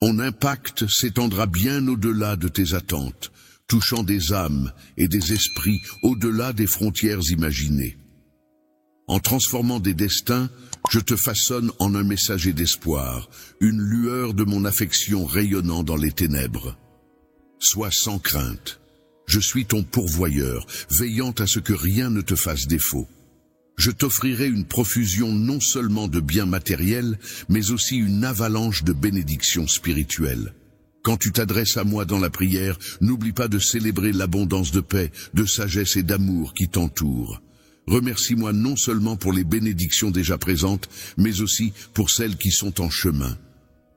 Mon impact s'étendra bien au-delà de tes attentes, touchant des âmes et des esprits au-delà des frontières imaginées. En transformant des destins, je te façonne en un messager d'espoir, une lueur de mon affection rayonnant dans les ténèbres. Sois sans crainte. Je suis ton pourvoyeur, veillant à ce que rien ne te fasse défaut. Je t'offrirai une profusion non seulement de biens matériels, mais aussi une avalanche de bénédictions spirituelles. Quand tu t'adresses à moi dans la prière, n'oublie pas de célébrer l'abondance de paix, de sagesse et d'amour qui t'entourent. Remercie-moi non seulement pour les bénédictions déjà présentes, mais aussi pour celles qui sont en chemin.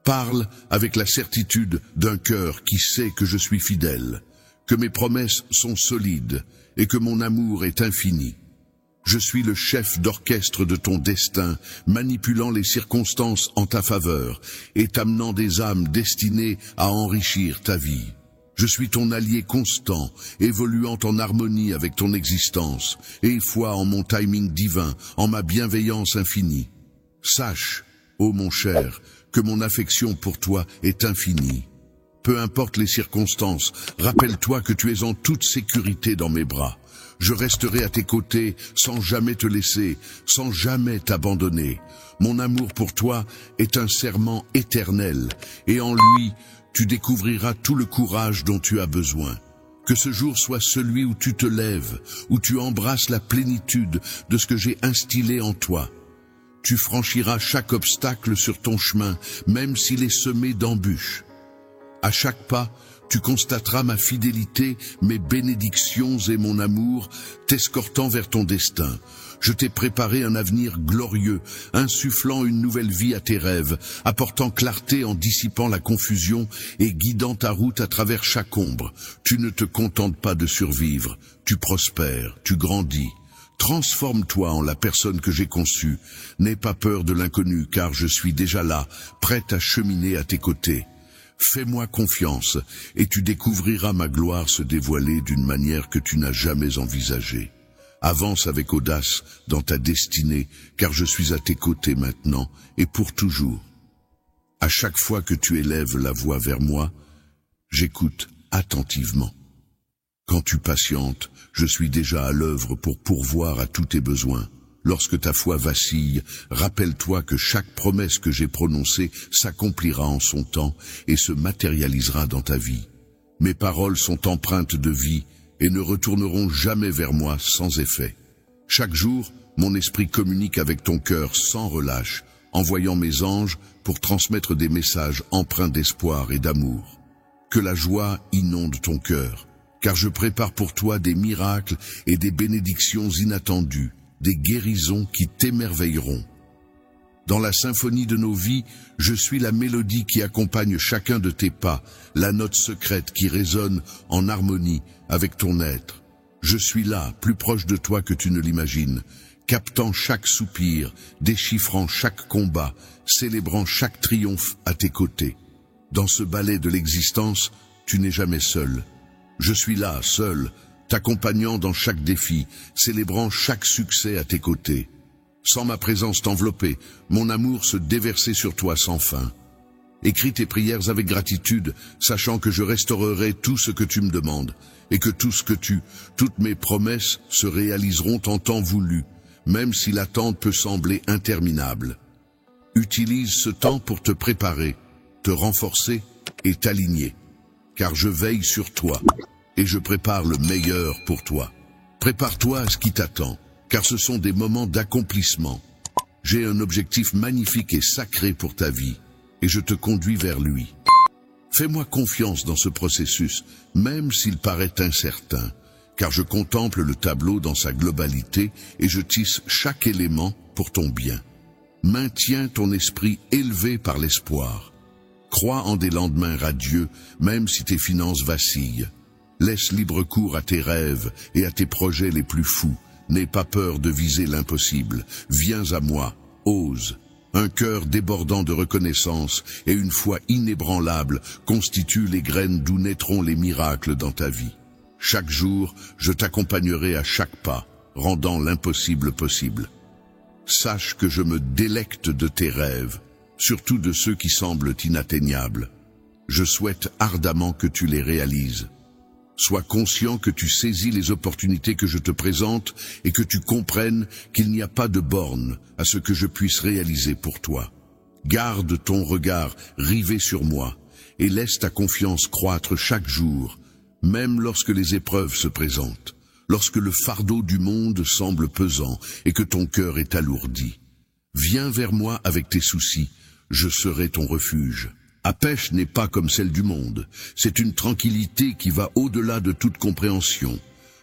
Parle avec la certitude d'un cœur qui sait que je suis fidèle, que mes promesses sont solides et que mon amour est infini. Je suis le chef d'orchestre de ton destin, manipulant les circonstances en ta faveur et t'amenant des âmes destinées à enrichir ta vie. Je suis ton allié constant, évoluant en harmonie avec ton existence, et foi en mon timing divin, en ma bienveillance infinie. Sache, ô mon cher, que mon affection pour toi est infinie. Peu importe les circonstances, rappelle-toi que tu es en toute sécurité dans mes bras. Je resterai à tes côtés sans jamais te laisser, sans jamais t'abandonner. Mon amour pour toi est un serment éternel, et en lui, tu découvriras tout le courage dont tu as besoin. Que ce jour soit celui où tu te lèves, où tu embrasses la plénitude de ce que j'ai instillé en toi. Tu franchiras chaque obstacle sur ton chemin, même s'il est semé d'embûches. À chaque pas, tu constateras ma fidélité, mes bénédictions et mon amour, t'escortant vers ton destin. Je t'ai préparé un avenir glorieux, insufflant une nouvelle vie à tes rêves, apportant clarté en dissipant la confusion et guidant ta route à travers chaque ombre. Tu ne te contentes pas de survivre, tu prospères, tu grandis. Transforme-toi en la personne que j'ai conçue. N'aie pas peur de l'inconnu, car je suis déjà là, prête à cheminer à tes côtés. Fais-moi confiance, et tu découvriras ma gloire se dévoiler d'une manière que tu n'as jamais envisagée. Avance avec audace dans ta destinée, car je suis à tes côtés maintenant et pour toujours. À chaque fois que tu élèves la voix vers moi, j'écoute attentivement. Quand tu patientes, je suis déjà à l'œuvre pour pourvoir à tous tes besoins. Lorsque ta foi vacille, rappelle-toi que chaque promesse que j'ai prononcée s'accomplira en son temps et se matérialisera dans ta vie. Mes paroles sont empreintes de vie et ne retourneront jamais vers moi sans effet. Chaque jour, mon esprit communique avec ton cœur sans relâche, envoyant mes anges pour transmettre des messages empreints d'espoir et d'amour. Que la joie inonde ton cœur, car je prépare pour toi des miracles et des bénédictions inattendues, des guérisons qui t'émerveilleront. Dans la symphonie de nos vies, je suis la mélodie qui accompagne chacun de tes pas, la note secrète qui résonne en harmonie avec ton être. Je suis là, plus proche de toi que tu ne l'imagines, captant chaque soupir, déchiffrant chaque combat, célébrant chaque triomphe à tes côtés. Dans ce ballet de l'existence, tu n'es jamais seul. Je suis là, seul, t'accompagnant dans chaque défi, célébrant chaque succès à tes côtés. Sans ma présence t'envelopper, mon amour se déverser sur toi sans fin. Écris tes prières avec gratitude, sachant que je restaurerai tout ce que tu me demandes, et que toutes mes promesses se réaliseront en temps voulu, même si l'attente peut sembler interminable. Utilise ce temps pour te préparer, te renforcer et t'aligner, car je veille sur toi. Et je prépare le meilleur pour toi. Prépare-toi à ce qui t'attend, car ce sont des moments d'accomplissement. J'ai un objectif magnifique et sacré pour ta vie, et je te conduis vers lui. Fais-moi confiance dans ce processus, même s'il paraît incertain, car je contemple le tableau dans sa globalité et je tisse chaque élément pour ton bien. Maintiens ton esprit élevé par l'espoir. Crois en des lendemains radieux, même si tes finances vacillent. Laisse libre cours à tes rêves et à tes projets les plus fous. N'aie pas peur de viser l'impossible. Viens à moi, ose. Un cœur débordant de reconnaissance et une foi inébranlable constituent les graines d'où naîtront les miracles dans ta vie. Chaque jour, je t'accompagnerai à chaque pas, rendant l'impossible possible. Sache que je me délecte de tes rêves, surtout de ceux qui semblent inatteignables. Je souhaite ardemment que tu les réalises. Sois conscient que tu saisis les opportunités que je te présente et que tu comprennes qu'il n'y a pas de borne à ce que je puisse réaliser pour toi. Garde ton regard rivé sur moi et laisse ta confiance croître chaque jour, même lorsque les épreuves se présentent, lorsque le fardeau du monde semble pesant et que ton cœur est alourdi. Viens vers moi avec tes soucis, je serai ton refuge. Ma pêche n'est pas comme celle du monde, c'est une tranquillité qui va au-delà de toute compréhension,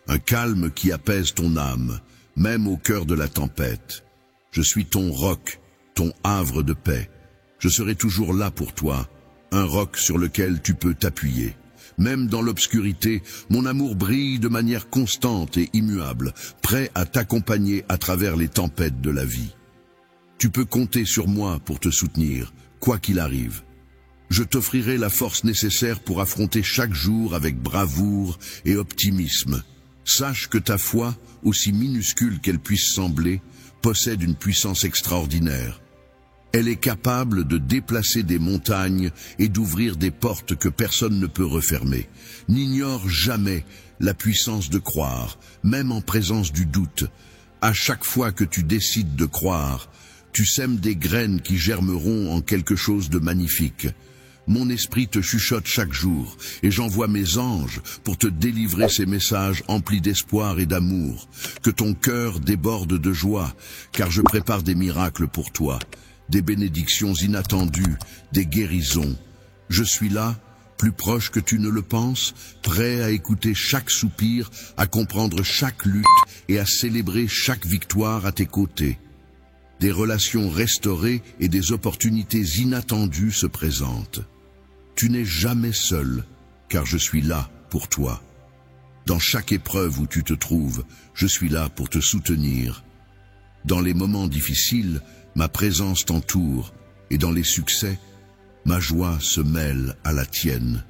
un calme qui apaise ton âme, même au cœur de la tempête. Je suis ton roc, ton havre de paix. Je serai toujours là pour toi, un roc sur lequel tu peux t'appuyer. Même dans l'obscurité, mon amour brille de manière constante et immuable, prêt à t'accompagner à travers les tempêtes de la vie. Tu peux compter sur moi pour te soutenir, quoi qu'il arrive. Je t'offrirai la force nécessaire pour affronter chaque jour avec bravoure et optimisme. Sache que ta foi, aussi minuscule qu'elle puisse sembler, possède une puissance extraordinaire. Elle est capable de déplacer des montagnes et d'ouvrir des portes que personne ne peut refermer. N'ignore jamais la puissance de croire, même en présence du doute. À chaque fois que tu décides de croire, tu sèmes des graines qui germeront en quelque chose de magnifique. Mon esprit te chuchote chaque jour, et j'envoie mes anges pour te délivrer ces messages emplis d'espoir et d'amour. Que ton cœur déborde de joie, car je prépare des miracles pour toi, des bénédictions inattendues, des guérisons. Je suis là, plus proche que tu ne le penses, prêt à écouter chaque soupir, à comprendre chaque lutte et à célébrer chaque victoire à tes côtés. Des relations restaurées et des opportunités inattendues se présentent. Tu n'es jamais seul, car je suis là pour toi. Dans chaque épreuve où tu te trouves, je suis là pour te soutenir. Dans les moments difficiles, ma présence t'entoure, et dans les succès, ma joie se mêle à la tienne.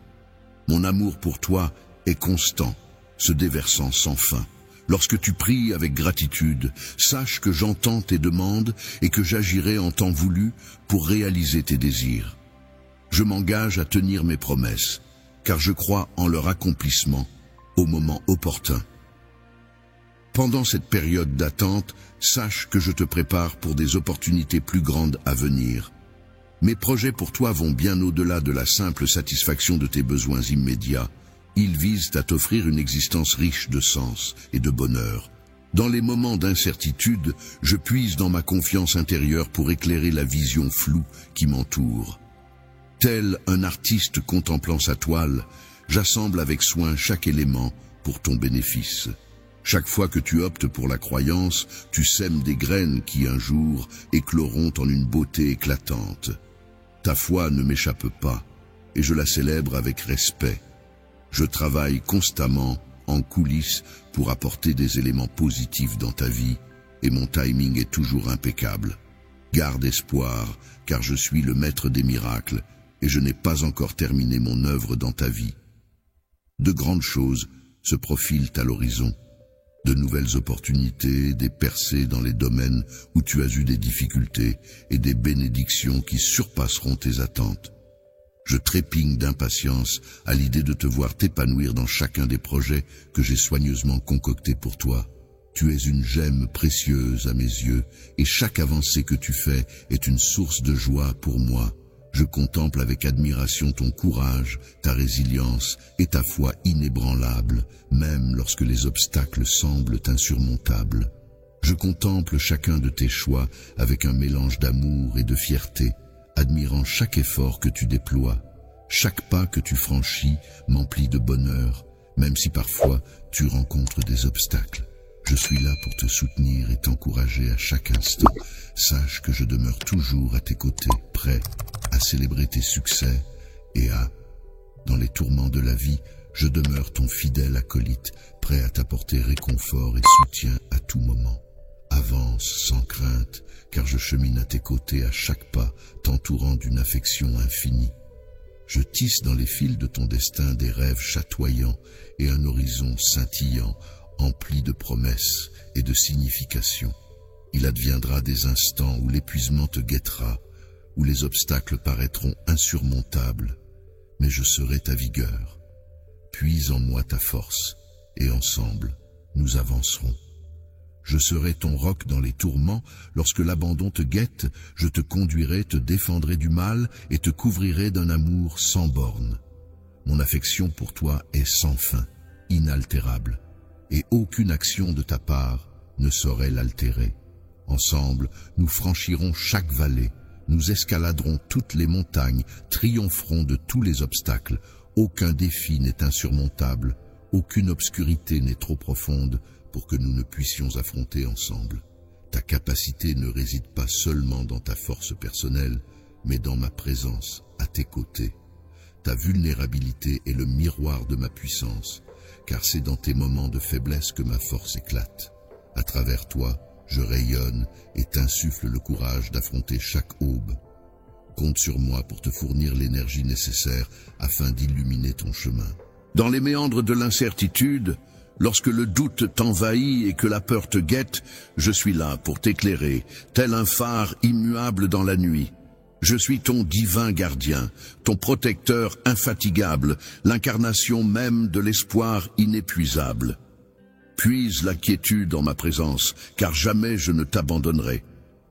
Mon amour pour toi est constant, se déversant sans fin. Lorsque tu pries avec gratitude, sache que j'entends tes demandes et que j'agirai en temps voulu pour réaliser tes désirs. Je m'engage à tenir mes promesses, car je crois en leur accomplissement au moment opportun. Pendant cette période d'attente, sache que je te prépare pour des opportunités plus grandes à venir. Mes projets pour toi vont bien au-delà de la simple satisfaction de tes besoins immédiats. Ils visent à t'offrir une existence riche de sens et de bonheur. Dans les moments d'incertitude, je puise dans ma confiance intérieure pour éclairer la vision floue qui m'entoure. Tel un artiste contemplant sa toile, j'assemble avec soin chaque élément pour ton bénéfice. Chaque fois que tu optes pour la croyance, tu sèmes des graines qui un jour écloront en une beauté éclatante. Ta foi ne m'échappe pas, et je la célèbre avec respect. Je travaille constamment en coulisses pour apporter des éléments positifs dans ta vie, et mon timing est toujours impeccable. Garde espoir, car je suis le maître des miracles, et je n'ai pas encore terminé mon œuvre dans ta vie. De grandes choses se profilent à l'horizon. De nouvelles opportunités, des percées dans les domaines où tu as eu des difficultés et des bénédictions qui surpasseront tes attentes. Je trépigne d'impatience à l'idée de te voir t'épanouir dans chacun des projets que j'ai soigneusement concoctés pour toi. Tu es une gemme précieuse à mes yeux et chaque avancée que tu fais est une source de joie pour moi. Je contemple avec admiration ton courage, ta résilience et ta foi inébranlable, même lorsque les obstacles semblent insurmontables. Je contemple chacun de tes choix avec un mélange d'amour et de fierté, admirant chaque effort que tu déploies. Chaque pas que tu franchis m'emplit de bonheur, même si parfois tu rencontres des obstacles. Je suis là pour te soutenir et t'encourager à chaque instant. Sache que je demeure toujours à tes côtés, prêt à célébrer tes succès et dans les tourments de la vie, je demeure ton fidèle acolyte, prêt à t'apporter réconfort et soutien à tout moment. Avance sans crainte, car je chemine à tes côtés à chaque pas, t'entourant d'une affection infinie. Je tisse dans les fils de ton destin des rêves chatoyants et un horizon scintillant, empli de promesses et de significations. Il adviendra des instants où l'épuisement te guettera, où les obstacles paraîtront insurmontables. mais je serai ta vigueur. Puise en moi ta force, et ensemble, nous avancerons. Je serai ton roc dans les tourments, lorsque l'abandon te guette, je te conduirai, te défendrai du mal, et te couvrirai d'un amour sans borne. Mon affection pour toi est sans fin, inaltérable, et aucune action de ta part ne saurait l'altérer. Ensemble, nous franchirons chaque vallée, nous escaladerons toutes les montagnes, triompherons de tous les obstacles. Aucun défi n'est insurmontable, aucune obscurité n'est trop profonde pour que nous ne puissions affronter ensemble. Ta capacité ne réside pas seulement dans ta force personnelle, mais dans ma présence à tes côtés. Ta vulnérabilité est le miroir de ma puissance, car c'est dans tes moments de faiblesse que ma force éclate. À travers toi, je rayonne et t'insuffle le courage d'affronter chaque aube. Compte sur moi pour te fournir l'énergie nécessaire afin d'illuminer ton chemin. Dans les méandres de l'incertitude, lorsque le doute t'envahit et que la peur te guette, je suis là pour t'éclairer, tel un phare immuable dans la nuit. Je suis ton divin gardien, ton protecteur infatigable, l'incarnation même de l'espoir inépuisable. Puise la quiétude en ma présence, car jamais je ne t'abandonnerai.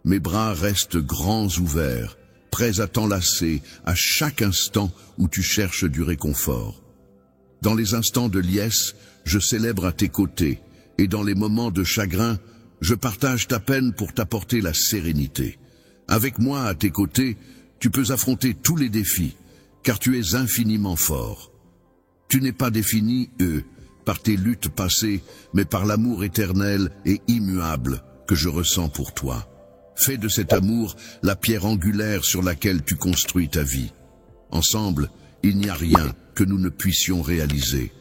Mes bras restent grands ouverts, prêts à t'enlacer à chaque instant où tu cherches du réconfort. Dans les instants de liesse, je célèbre à tes côtés, et dans les moments de chagrin, je partage ta peine pour t'apporter la sérénité. Avec moi à tes côtés, tu peux affronter tous les défis, car tu es infiniment fort. Tu n'es pas défini, par tes luttes passées, mais par l'amour éternel et immuable que je ressens pour toi. Fais de cet amour la pierre angulaire sur laquelle tu construis ta vie. Ensemble, il n'y a rien que nous ne puissions réaliser.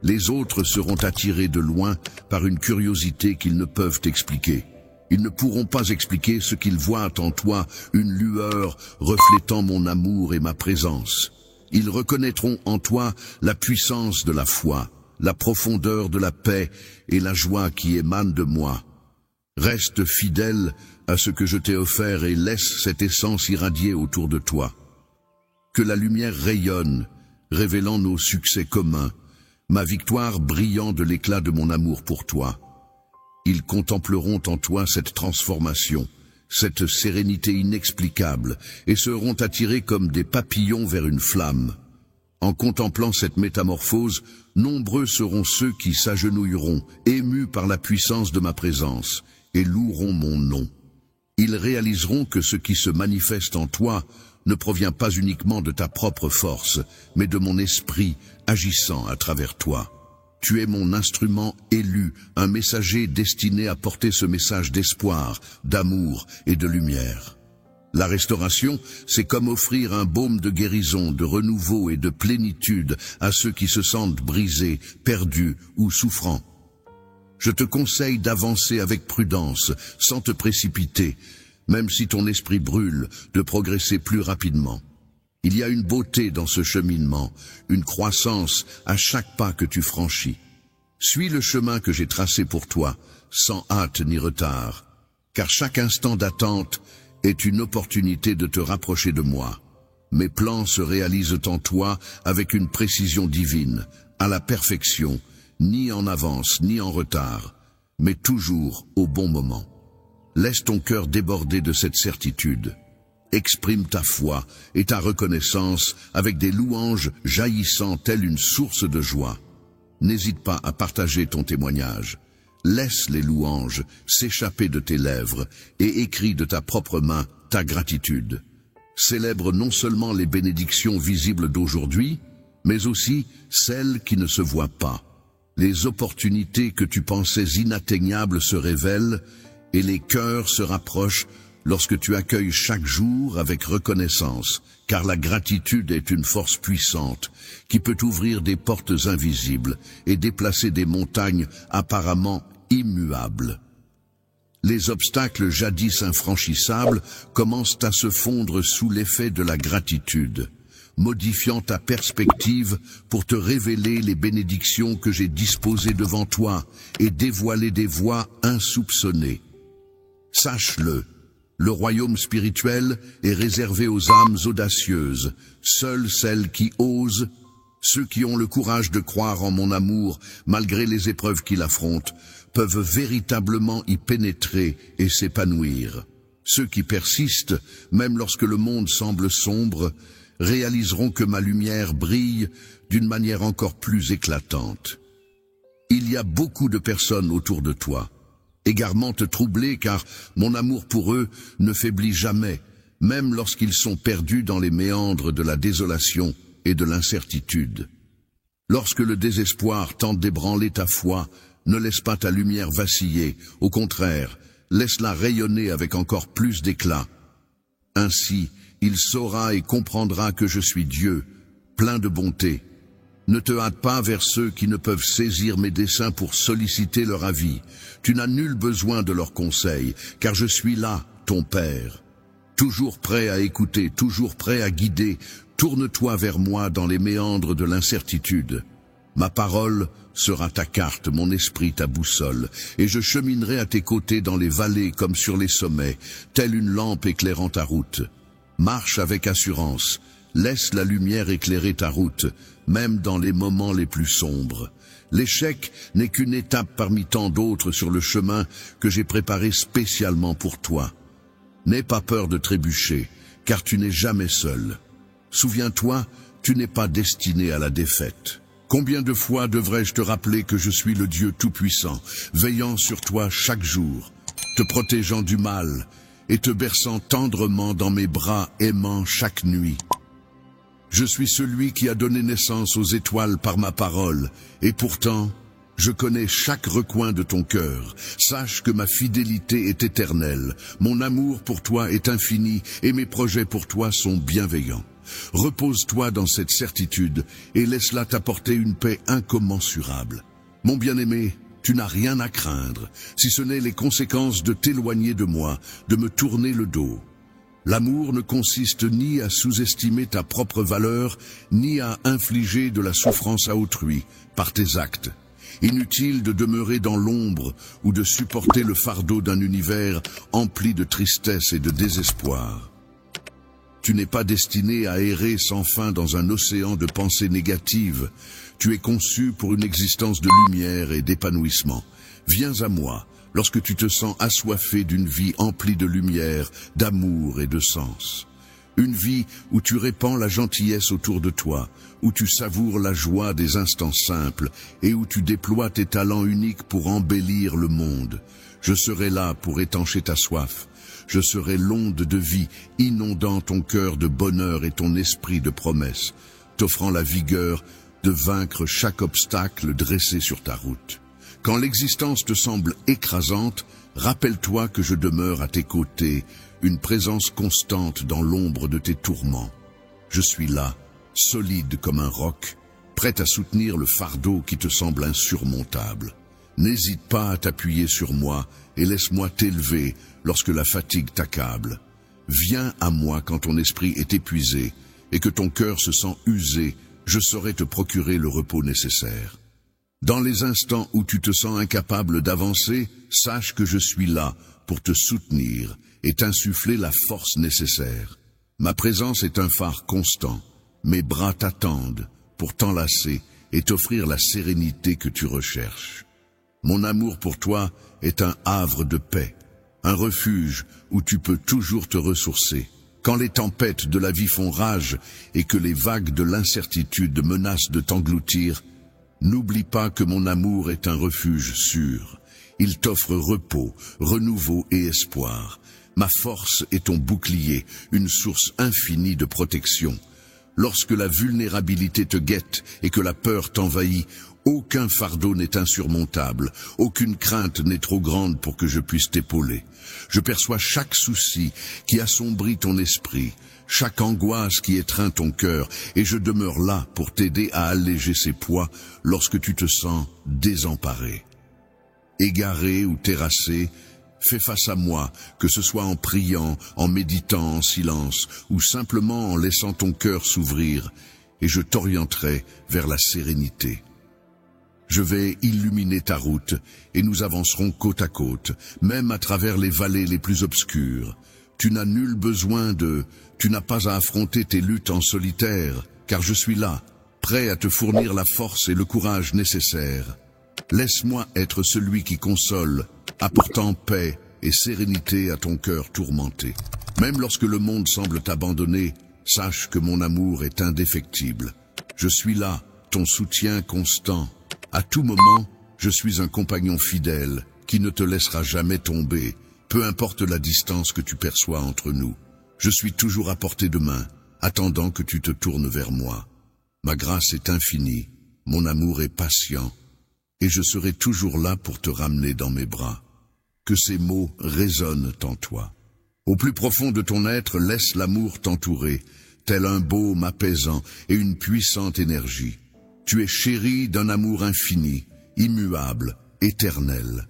Les autres seront attirés de loin par une curiosité qu'ils ne peuvent expliquer. Ils ne pourront pas expliquer ce qu'ils voient en toi, une lueur reflétant mon amour et ma présence. Ils reconnaîtront en toi la puissance de la foi, la profondeur de la paix et la joie qui émanent de moi. Reste fidèle à ce que je t'ai offert et laisse cette essence irradier autour de toi. Que la lumière rayonne, révélant nos succès communs, ma victoire brillant de l'éclat de mon amour pour toi. Ils contempleront en toi cette transformation, cette sérénité inexplicable, et seront attirés comme des papillons vers une flamme. En contemplant cette métamorphose, nombreux seront ceux qui s'agenouilleront, émus par la puissance de ma présence, et loueront mon nom. Ils réaliseront que ce qui se manifeste en toi ne provient pas uniquement de ta propre force, mais de mon esprit agissant à travers toi. Tu es mon instrument élu, un messager destiné à porter ce message d'espoir, d'amour et de lumière. La restauration, c'est comme offrir un baume de guérison, de renouveau et de plénitude à ceux qui se sentent brisés, perdus ou souffrants. Je te conseille d'avancer avec prudence, sans te précipiter, même si ton esprit brûle, de progresser plus rapidement. Il y a une beauté dans ce cheminement, une croissance à chaque pas que tu franchis. Suis le chemin que j'ai tracé pour toi, sans hâte ni retard, car chaque instant d'attente est une opportunité de te rapprocher de moi. Mes plans se réalisent en toi avec une précision divine, à la perfection, ni en avance ni en retard, mais toujours au bon moment. Laisse ton cœur déborder de cette certitude. Exprime ta foi et ta reconnaissance avec des louanges jaillissant telle une source de joie. N'hésite pas à partager ton témoignage. Laisse les louanges s'échapper de tes lèvres et écris de ta propre main ta gratitude. Célèbre non seulement les bénédictions visibles d'aujourd'hui, mais aussi celles qui ne se voient pas. Les opportunités que tu pensais inatteignables se révèlent et les cœurs se rapprochent lorsque tu accueilles chaque jour avec reconnaissance, car la gratitude est une force puissante qui peut ouvrir des portes invisibles et déplacer des montagnes apparemment immuables. Les obstacles jadis infranchissables commencent à se fondre sous l'effet de la gratitude, modifiant ta perspective pour te révéler les bénédictions que j'ai disposées devant toi et dévoiler des voies insoupçonnées. Sache-le, Le royaume spirituel est réservé aux âmes audacieuses, seules celles qui osent, ceux qui ont le courage de croire en mon amour malgré les épreuves qu'ils affrontent, peuvent véritablement y pénétrer et s'épanouir. Ceux qui persistent, même lorsque le monde semble sombre, réaliseront que ma lumière brille d'une manière encore plus éclatante. Il y a beaucoup de personnes autour de toi, égarement troublées car mon amour pour eux ne faiblit jamais, même lorsqu'ils sont perdus dans les méandres de la désolation et de l'incertitude. Lorsque le désespoir tente d'ébranler ta foi, ne laisse pas ta lumière vaciller, au contraire, laisse-la rayonner avec encore plus d'éclat. Ainsi, il saura et comprendra que je suis Dieu, plein de bonté. Ne te hâte pas vers ceux qui ne peuvent saisir mes desseins pour solliciter leur avis. Tu n'as nul besoin de leurs conseils, car je suis là, ton Père. Toujours prêt à écouter, toujours prêt à guider, tourne-toi vers moi dans les méandres de l'incertitude. Ma parole sera ta carte, mon esprit ta boussole, et je cheminerai à tes côtés dans les vallées comme sur les sommets, telle une lampe éclairant ta route. Marche avec assurance, laisse la lumière éclairer ta route, même dans les moments les plus sombres. L'échec n'est qu'une étape parmi tant d'autres sur le chemin que j'ai préparé spécialement pour toi. N'aie pas peur de trébucher, car tu n'es jamais seul. Souviens-toi, tu n'es pas destiné à la défaite. Combien de fois devrais-je te rappeler que je suis le Dieu Tout-Puissant, veillant sur toi chaque jour, te protégeant du mal et te berçant tendrement dans mes bras aimants chaque nuit. Je suis celui qui a donné naissance aux étoiles par ma parole, et pourtant, je connais chaque recoin de ton cœur. Sache que ma fidélité est éternelle, mon amour pour toi est infini, et mes projets pour toi sont bienveillants. Repose-toi dans cette certitude, et laisse-la t'apporter une paix incommensurable. Mon bien-aimé, tu n'as rien à craindre, si ce n'est les conséquences de t'éloigner de moi, de me tourner le dos. L'amour ne consiste ni à sous-estimer ta propre valeur, ni à infliger de la souffrance à autrui, par tes actes. Inutile de demeurer dans l'ombre ou de supporter le fardeau d'un univers empli de tristesse et de désespoir. Tu n'es pas destiné à errer sans fin dans un océan de pensées négatives. Tu es conçu pour une existence de lumière et d'épanouissement. Viens à moi lorsque tu te sens assoiffé d'une vie emplie de lumière, d'amour et de sens. Une vie où tu répands la gentillesse autour de toi, où tu savoures la joie des instants simples et où tu déploies tes talents uniques pour embellir le monde. Je serai là pour étancher ta soif. Je serai l'onde de vie inondant ton cœur de bonheur et ton esprit de promesse, t'offrant la vigueur de vaincre chaque obstacle dressé sur ta route. Quand l'existence te semble écrasante, rappelle-toi que je demeure à tes côtés, une présence constante dans l'ombre de tes tourments. Je suis là, solide comme un roc, prêt à soutenir le fardeau qui te semble insurmontable. N'hésite pas à t'appuyer sur moi et laisse-moi t'élever lorsque la fatigue t'accable. Viens à moi quand ton esprit est épuisé et que ton cœur se sent usé, je saurai te procurer le repos nécessaire. Dans les instants où tu te sens incapable d'avancer, sache que je suis là pour te soutenir et t'insuffler la force nécessaire. Ma présence est un phare constant, mes bras t'attendent pour t'enlacer et t'offrir la sérénité que tu recherches. Mon amour pour toi est un havre de paix, un refuge où tu peux toujours te ressourcer. Quand les tempêtes de la vie font rage et que les vagues de l'incertitude menacent de t'engloutir, n'oublie pas que mon amour est un refuge sûr. Il t'offre repos, renouveau et espoir. Ma force est ton bouclier, une source infinie de protection. Lorsque la vulnérabilité te guette et que la peur t'envahit, aucun fardeau n'est insurmontable, aucune crainte n'est trop grande pour que je puisse t'épauler. Je perçois chaque souci qui assombrit ton esprit, chaque angoisse qui étreint ton cœur, et je demeure là pour t'aider à alléger ses poids lorsque tu te sens désemparé. Égaré ou terrassé, fais face à moi, que ce soit en priant, en méditant en silence, ou simplement en laissant ton cœur s'ouvrir, et je t'orienterai vers la sérénité. Je vais illuminer ta route, et nous avancerons côte à côte, même à travers les vallées les plus obscures. Tu n'as nul besoin tu n'as pas à affronter tes luttes en solitaire, car je suis là, prêt à te fournir la force et le courage nécessaires. Laisse-moi être celui qui console, apportant paix et sérénité à ton cœur tourmenté. Même lorsque le monde semble t'abandonner, sache que mon amour est indéfectible. Je suis là, ton soutien constant. À tout moment, je suis un compagnon fidèle qui ne te laissera jamais tomber, peu importe la distance que tu perçois entre nous. Je suis toujours à portée de main, attendant que tu te tournes vers moi. Ma grâce est infinie, mon amour est patient, et je serai toujours là pour te ramener dans mes bras. Que ces mots résonnent en toi. Au plus profond de ton être, laisse l'amour t'entourer, tel un baume apaisant et une puissante énergie. Tu es chéri d'un amour infini, immuable, éternel.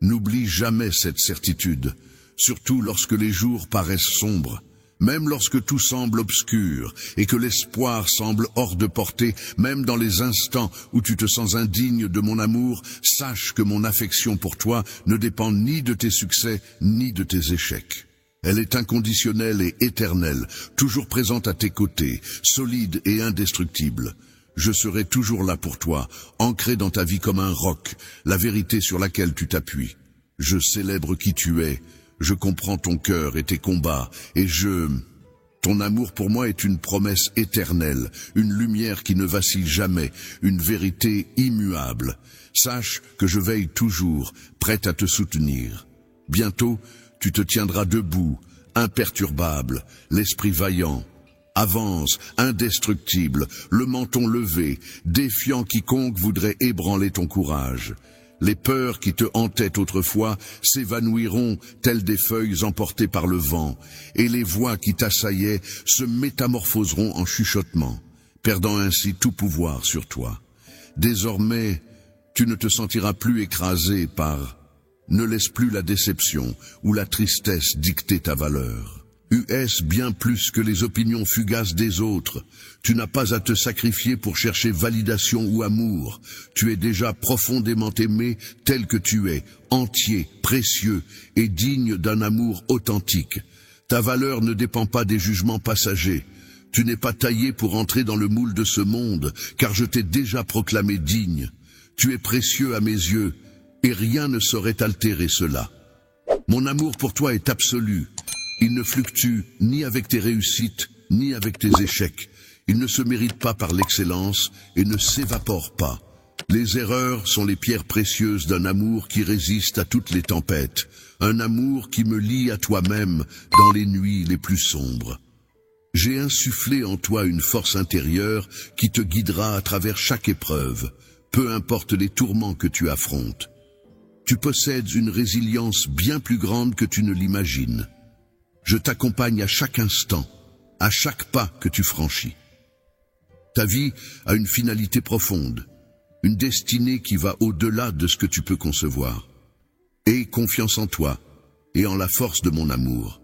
N'oublie jamais cette certitude, surtout lorsque les jours paraissent sombres, même lorsque tout semble obscur et que l'espoir semble hors de portée, même dans les instants où tu te sens indigne de mon amour, sache que mon affection pour toi ne dépend ni de tes succès ni de tes échecs. Elle est inconditionnelle et éternelle, toujours présente à tes côtés, solide et indestructible. Je serai toujours là pour toi, ancré dans ta vie comme un roc, la vérité sur laquelle tu t'appuies. Je célèbre qui tu es, je comprends ton cœur et tes combats, et ton amour pour moi est une promesse éternelle, une lumière qui ne vacille jamais, une vérité immuable. Sache que je veille toujours, prêt à te soutenir. Bientôt, tu te tiendras debout, imperturbable, l'esprit vaillant. Avance, indestructible, le menton levé, défiant quiconque voudrait ébranler ton courage. Les peurs qui te hantaient autrefois s'évanouiront telles des feuilles emportées par le vent, et les voix qui t'assaillaient se métamorphoseront en chuchotements, perdant ainsi tout pouvoir sur toi. Désormais, tu ne te sentiras plus écrasé par... Ne laisse plus la déception ou la tristesse dicter ta valeur. US bien plus que les opinions fugaces des autres. Tu n'as pas à te sacrifier pour chercher validation ou amour. Tu es déjà profondément aimé tel que tu es, entier, précieux et digne d'un amour authentique. Ta valeur ne dépend pas des jugements passagers. Tu n'es pas taillé pour entrer dans le moule de ce monde, car je t'ai déjà proclamé digne. Tu es précieux à mes yeux, et rien ne saurait altérer cela. Mon amour pour toi est absolu. Il ne fluctue ni avec tes réussites, ni avec tes échecs. Il ne se mérite pas par l'excellence et ne s'évapore pas. Les erreurs sont les pierres précieuses d'un amour qui résiste à toutes les tempêtes. Un amour qui me lie à toi-même dans les nuits les plus sombres. J'ai insufflé en toi une force intérieure qui te guidera à travers chaque épreuve, peu importe les tourments que tu affrontes. Tu possèdes une résilience bien plus grande que tu ne l'imagines. Je t'accompagne à chaque instant, à chaque pas que tu franchis. Ta vie a une finalité profonde, une destinée qui va au-delà de ce que tu peux concevoir. Aie confiance en toi et en la force de mon amour,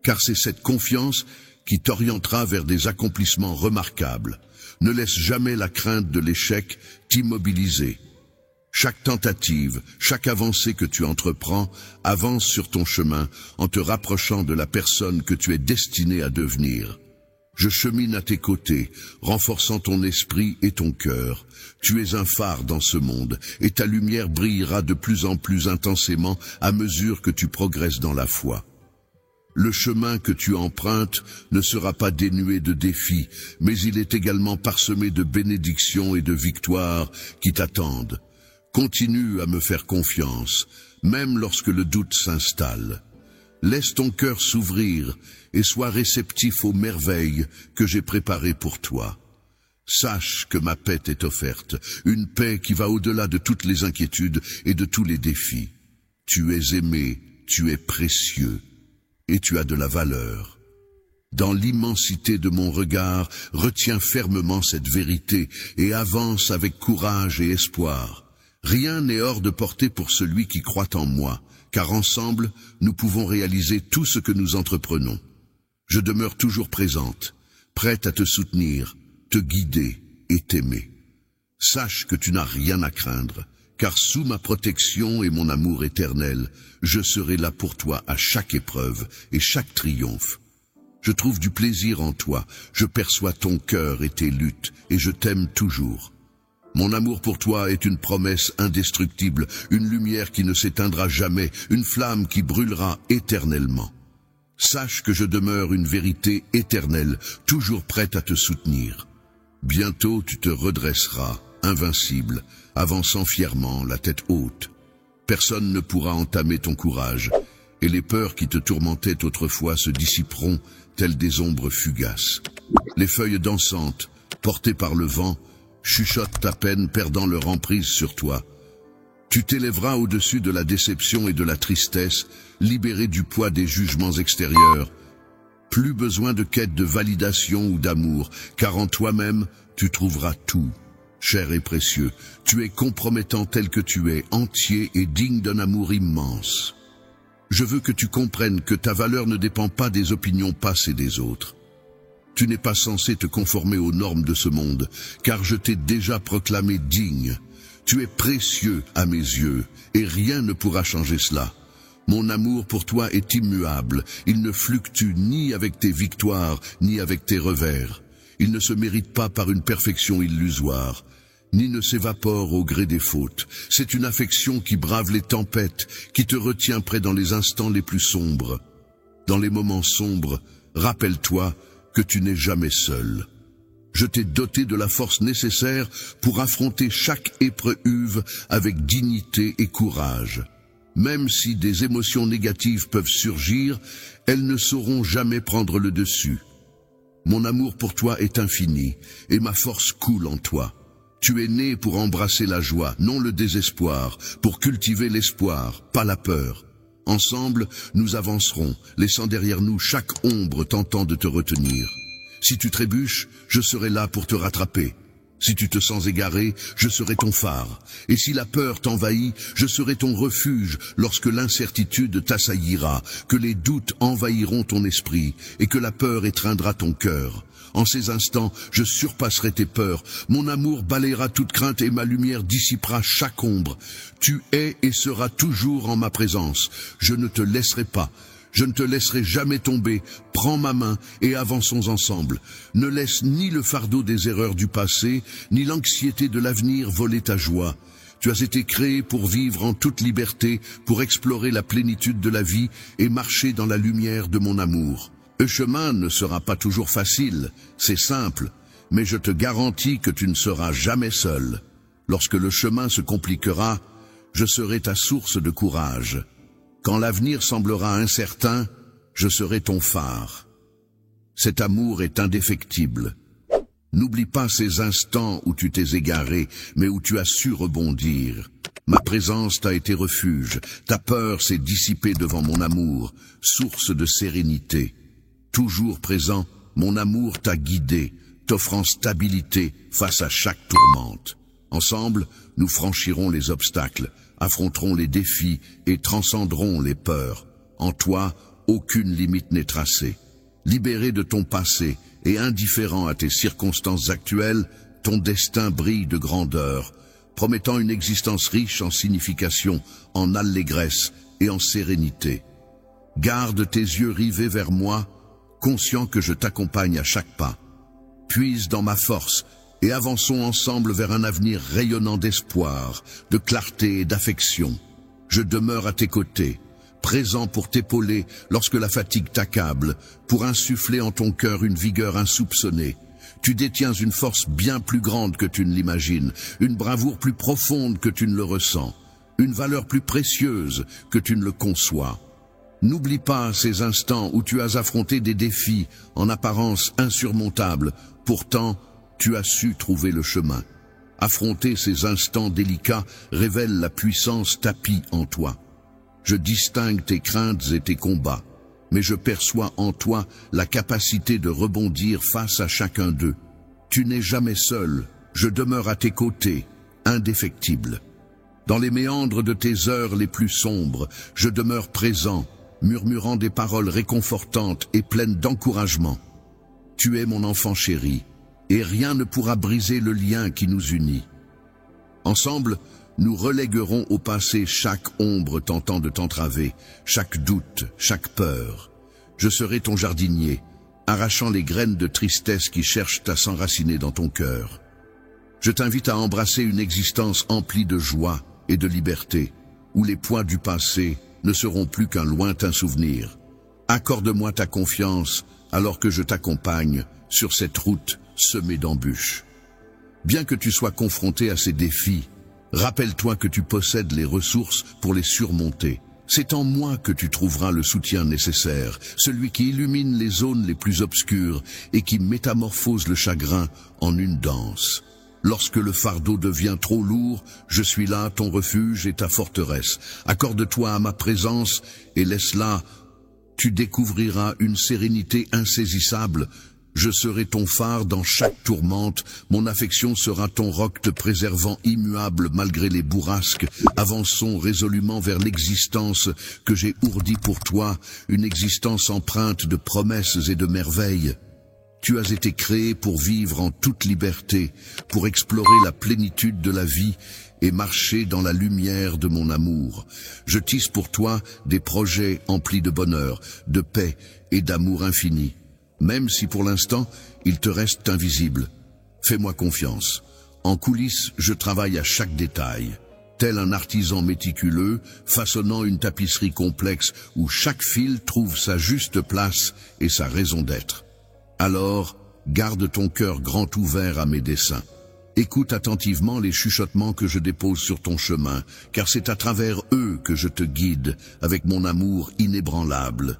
car c'est cette confiance qui t'orientera vers des accomplissements remarquables. Ne laisse jamais la crainte de l'échec t'immobiliser. Chaque tentative, chaque avancée que tu entreprends avance sur ton chemin en te rapprochant de la personne que tu es destiné à devenir. Je chemine à tes côtés, renforçant ton esprit et ton cœur. Tu es un phare dans ce monde, et ta lumière brillera de plus en plus intensément à mesure que tu progresses dans la foi. Le chemin que tu empruntes ne sera pas dénué de défis, mais il est également parsemé de bénédictions et de victoires qui t'attendent. Continue à me faire confiance, même lorsque le doute s'installe. Laisse ton cœur s'ouvrir et sois réceptif aux merveilles que j'ai préparées pour toi. Sache que ma paix t'est offerte, une paix qui va au-delà de toutes les inquiétudes et de tous les défis. Tu es aimé, tu es précieux, et tu as de la valeur. Dans l'immensité de mon regard, retiens fermement cette vérité et avance avec courage et espoir. Rien n'est hors de portée pour celui qui croit en moi, car ensemble, nous pouvons réaliser tout ce que nous entreprenons. Je demeure toujours présente, prête à te soutenir, te guider et t'aimer. Sache que tu n'as rien à craindre, car sous ma protection et mon amour éternel, je serai là pour toi à chaque épreuve et chaque triomphe. Je trouve du plaisir en toi, je perçois ton cœur et tes luttes, et je t'aime toujours. Mon amour pour toi est une promesse indestructible, une lumière qui ne s'éteindra jamais, une flamme qui brûlera éternellement. Sache que je demeure une vérité éternelle, toujours prête à te soutenir. Bientôt tu te redresseras, invincible, avançant fièrement, la tête haute. Personne ne pourra entamer ton courage, et les peurs qui te tourmentaient autrefois se dissiperont, telles des ombres fugaces. Les feuilles dansantes, portées par le vent, chuchotent à peine, perdant leur emprise sur toi. Tu t'élèveras au-dessus de la déception et de la tristesse, libéré du poids des jugements extérieurs. Plus besoin de quête de validation ou d'amour, car en toi-même, tu trouveras tout. Cher et précieux, tu es compromettant tel que tu es, entier et digne d'un amour immense. Je veux que tu comprennes que ta valeur ne dépend pas des opinions passées des autres. Tu n'es pas censé te conformer aux normes de ce monde, car je t'ai déjà proclamé digne. Tu es précieux à mes yeux, et rien ne pourra changer cela. Mon amour pour toi est immuable, il ne fluctue ni avec tes victoires, ni avec tes revers. Il ne se mérite pas par une perfection illusoire, ni ne s'évapore au gré des fautes. C'est une affection qui brave les tempêtes, qui te retient près dans les instants les plus sombres. Dans les moments sombres, rappelle-toi que tu n'es jamais seul. Je t'ai doté de la force nécessaire pour affronter chaque épreuve avec dignité et courage. Même si des émotions négatives peuvent surgir, elles ne sauront jamais prendre le dessus. Mon amour pour toi est infini, et ma force coule en toi. Tu es né pour embrasser la joie, non le désespoir, pour cultiver l'espoir, pas la peur. Ensemble, nous avancerons, laissant derrière nous chaque ombre tentant de te retenir. Si tu trébuches, je serai là pour te rattraper. Si tu te sens égaré, je serai ton phare. Et si la peur t'envahit, je serai ton refuge lorsque l'incertitude t'assaillira, que les doutes envahiront ton esprit et que la peur étreindra ton cœur. En ces instants, je surpasserai tes peurs. Mon amour balayera toute crainte et ma lumière dissipera chaque ombre. Tu es et seras toujours en ma présence. Je ne te laisserai pas. Je ne te laisserai jamais tomber. Prends ma main et avançons ensemble. Ne laisse ni le fardeau des erreurs du passé, ni l'anxiété de l'avenir voler ta joie. Tu as été créé pour vivre en toute liberté, pour explorer la plénitude de la vie et marcher dans la lumière de mon amour. Le chemin ne sera pas toujours facile, c'est simple, mais je te garantis que tu ne seras jamais seul. Lorsque le chemin se compliquera, je serai ta source de courage. Quand l'avenir semblera incertain, je serai ton phare. Cet amour est indéfectible. N'oublie pas ces instants où tu t'es égaré, mais où tu as su rebondir. Ma présence t'a été refuge, ta peur s'est dissipée devant mon amour, source de sérénité. Toujours présent, mon amour t'a guidé, t'offrant stabilité face à chaque tourmente. Ensemble, nous franchirons les obstacles, affronterons les défis et transcenderons les peurs. En toi, aucune limite n'est tracée. Libéré de ton passé et indifférent à tes circonstances actuelles, ton destin brille de grandeur, promettant une existence riche en signification, en allégresse et en sérénité. Garde tes yeux rivés vers moi, conscient que je t'accompagne à chaque pas. Puise dans ma force et avançons ensemble vers un avenir rayonnant d'espoir, de clarté et d'affection. Je demeure à tes côtés, présent pour t'épauler lorsque la fatigue t'accable, pour insuffler en ton cœur une vigueur insoupçonnée. Tu détiens une force bien plus grande que tu ne l'imagines, une bravoure plus profonde que tu ne le ressens, une valeur plus précieuse que tu ne le conçois. N'oublie pas ces instants où tu as affronté des défis en apparence insurmontables. Pourtant, tu as su trouver le chemin. Affronter ces instants délicats révèle la puissance tapie en toi. Je distingue tes craintes et tes combats, mais je perçois en toi la capacité de rebondir face à chacun d'eux. Tu n'es jamais seul, je demeure à tes côtés, indéfectible. Dans les méandres de tes heures les plus sombres, je demeure présent, murmurant des paroles réconfortantes et pleines d'encouragement. Tu es mon enfant chéri, et rien ne pourra briser le lien qui nous unit. Ensemble, nous reléguerons au passé chaque ombre tentant de t'entraver, chaque doute, chaque peur. Je serai ton jardinier, arrachant les graines de tristesse qui cherchent à s'enraciner dans ton cœur. Je t'invite à embrasser une existence emplie de joie et de liberté, où les poids du passé ne seront plus qu'un lointain souvenir. Accorde-moi ta confiance alors que je t'accompagne sur cette route semée d'embûches. Bien que tu sois confronté à ces défis, rappelle-toi que tu possèdes les ressources pour les surmonter. C'est en moi que tu trouveras le soutien nécessaire, celui qui illumine les zones les plus obscures et qui métamorphose le chagrin en une danse. Lorsque le fardeau devient trop lourd, je suis là, ton refuge et ta forteresse. Accorde-toi à ma présence et laisse-la. Tu découvriras une sérénité insaisissable. Je serai ton phare dans chaque tourmente, mon affection sera ton roc te préservant immuable malgré les bourrasques. Avançons résolument vers l'existence que j'ai ourdie pour toi, une existence empreinte de promesses et de merveilles. Tu as été créé pour vivre en toute liberté, pour explorer la plénitude de la vie et marcher dans la lumière de mon amour. Je tisse pour toi des projets emplis de bonheur, de paix et d'amour infini. Même si pour l'instant, il te reste invisible. Fais-moi confiance. En coulisses, je travaille à chaque détail. Tel un artisan méticuleux, façonnant une tapisserie complexe où chaque fil trouve sa juste place et sa raison d'être. Alors, garde ton cœur grand ouvert à mes desseins. Écoute attentivement les chuchotements que je dépose sur ton chemin, car c'est à travers eux que je te guide avec mon amour inébranlable.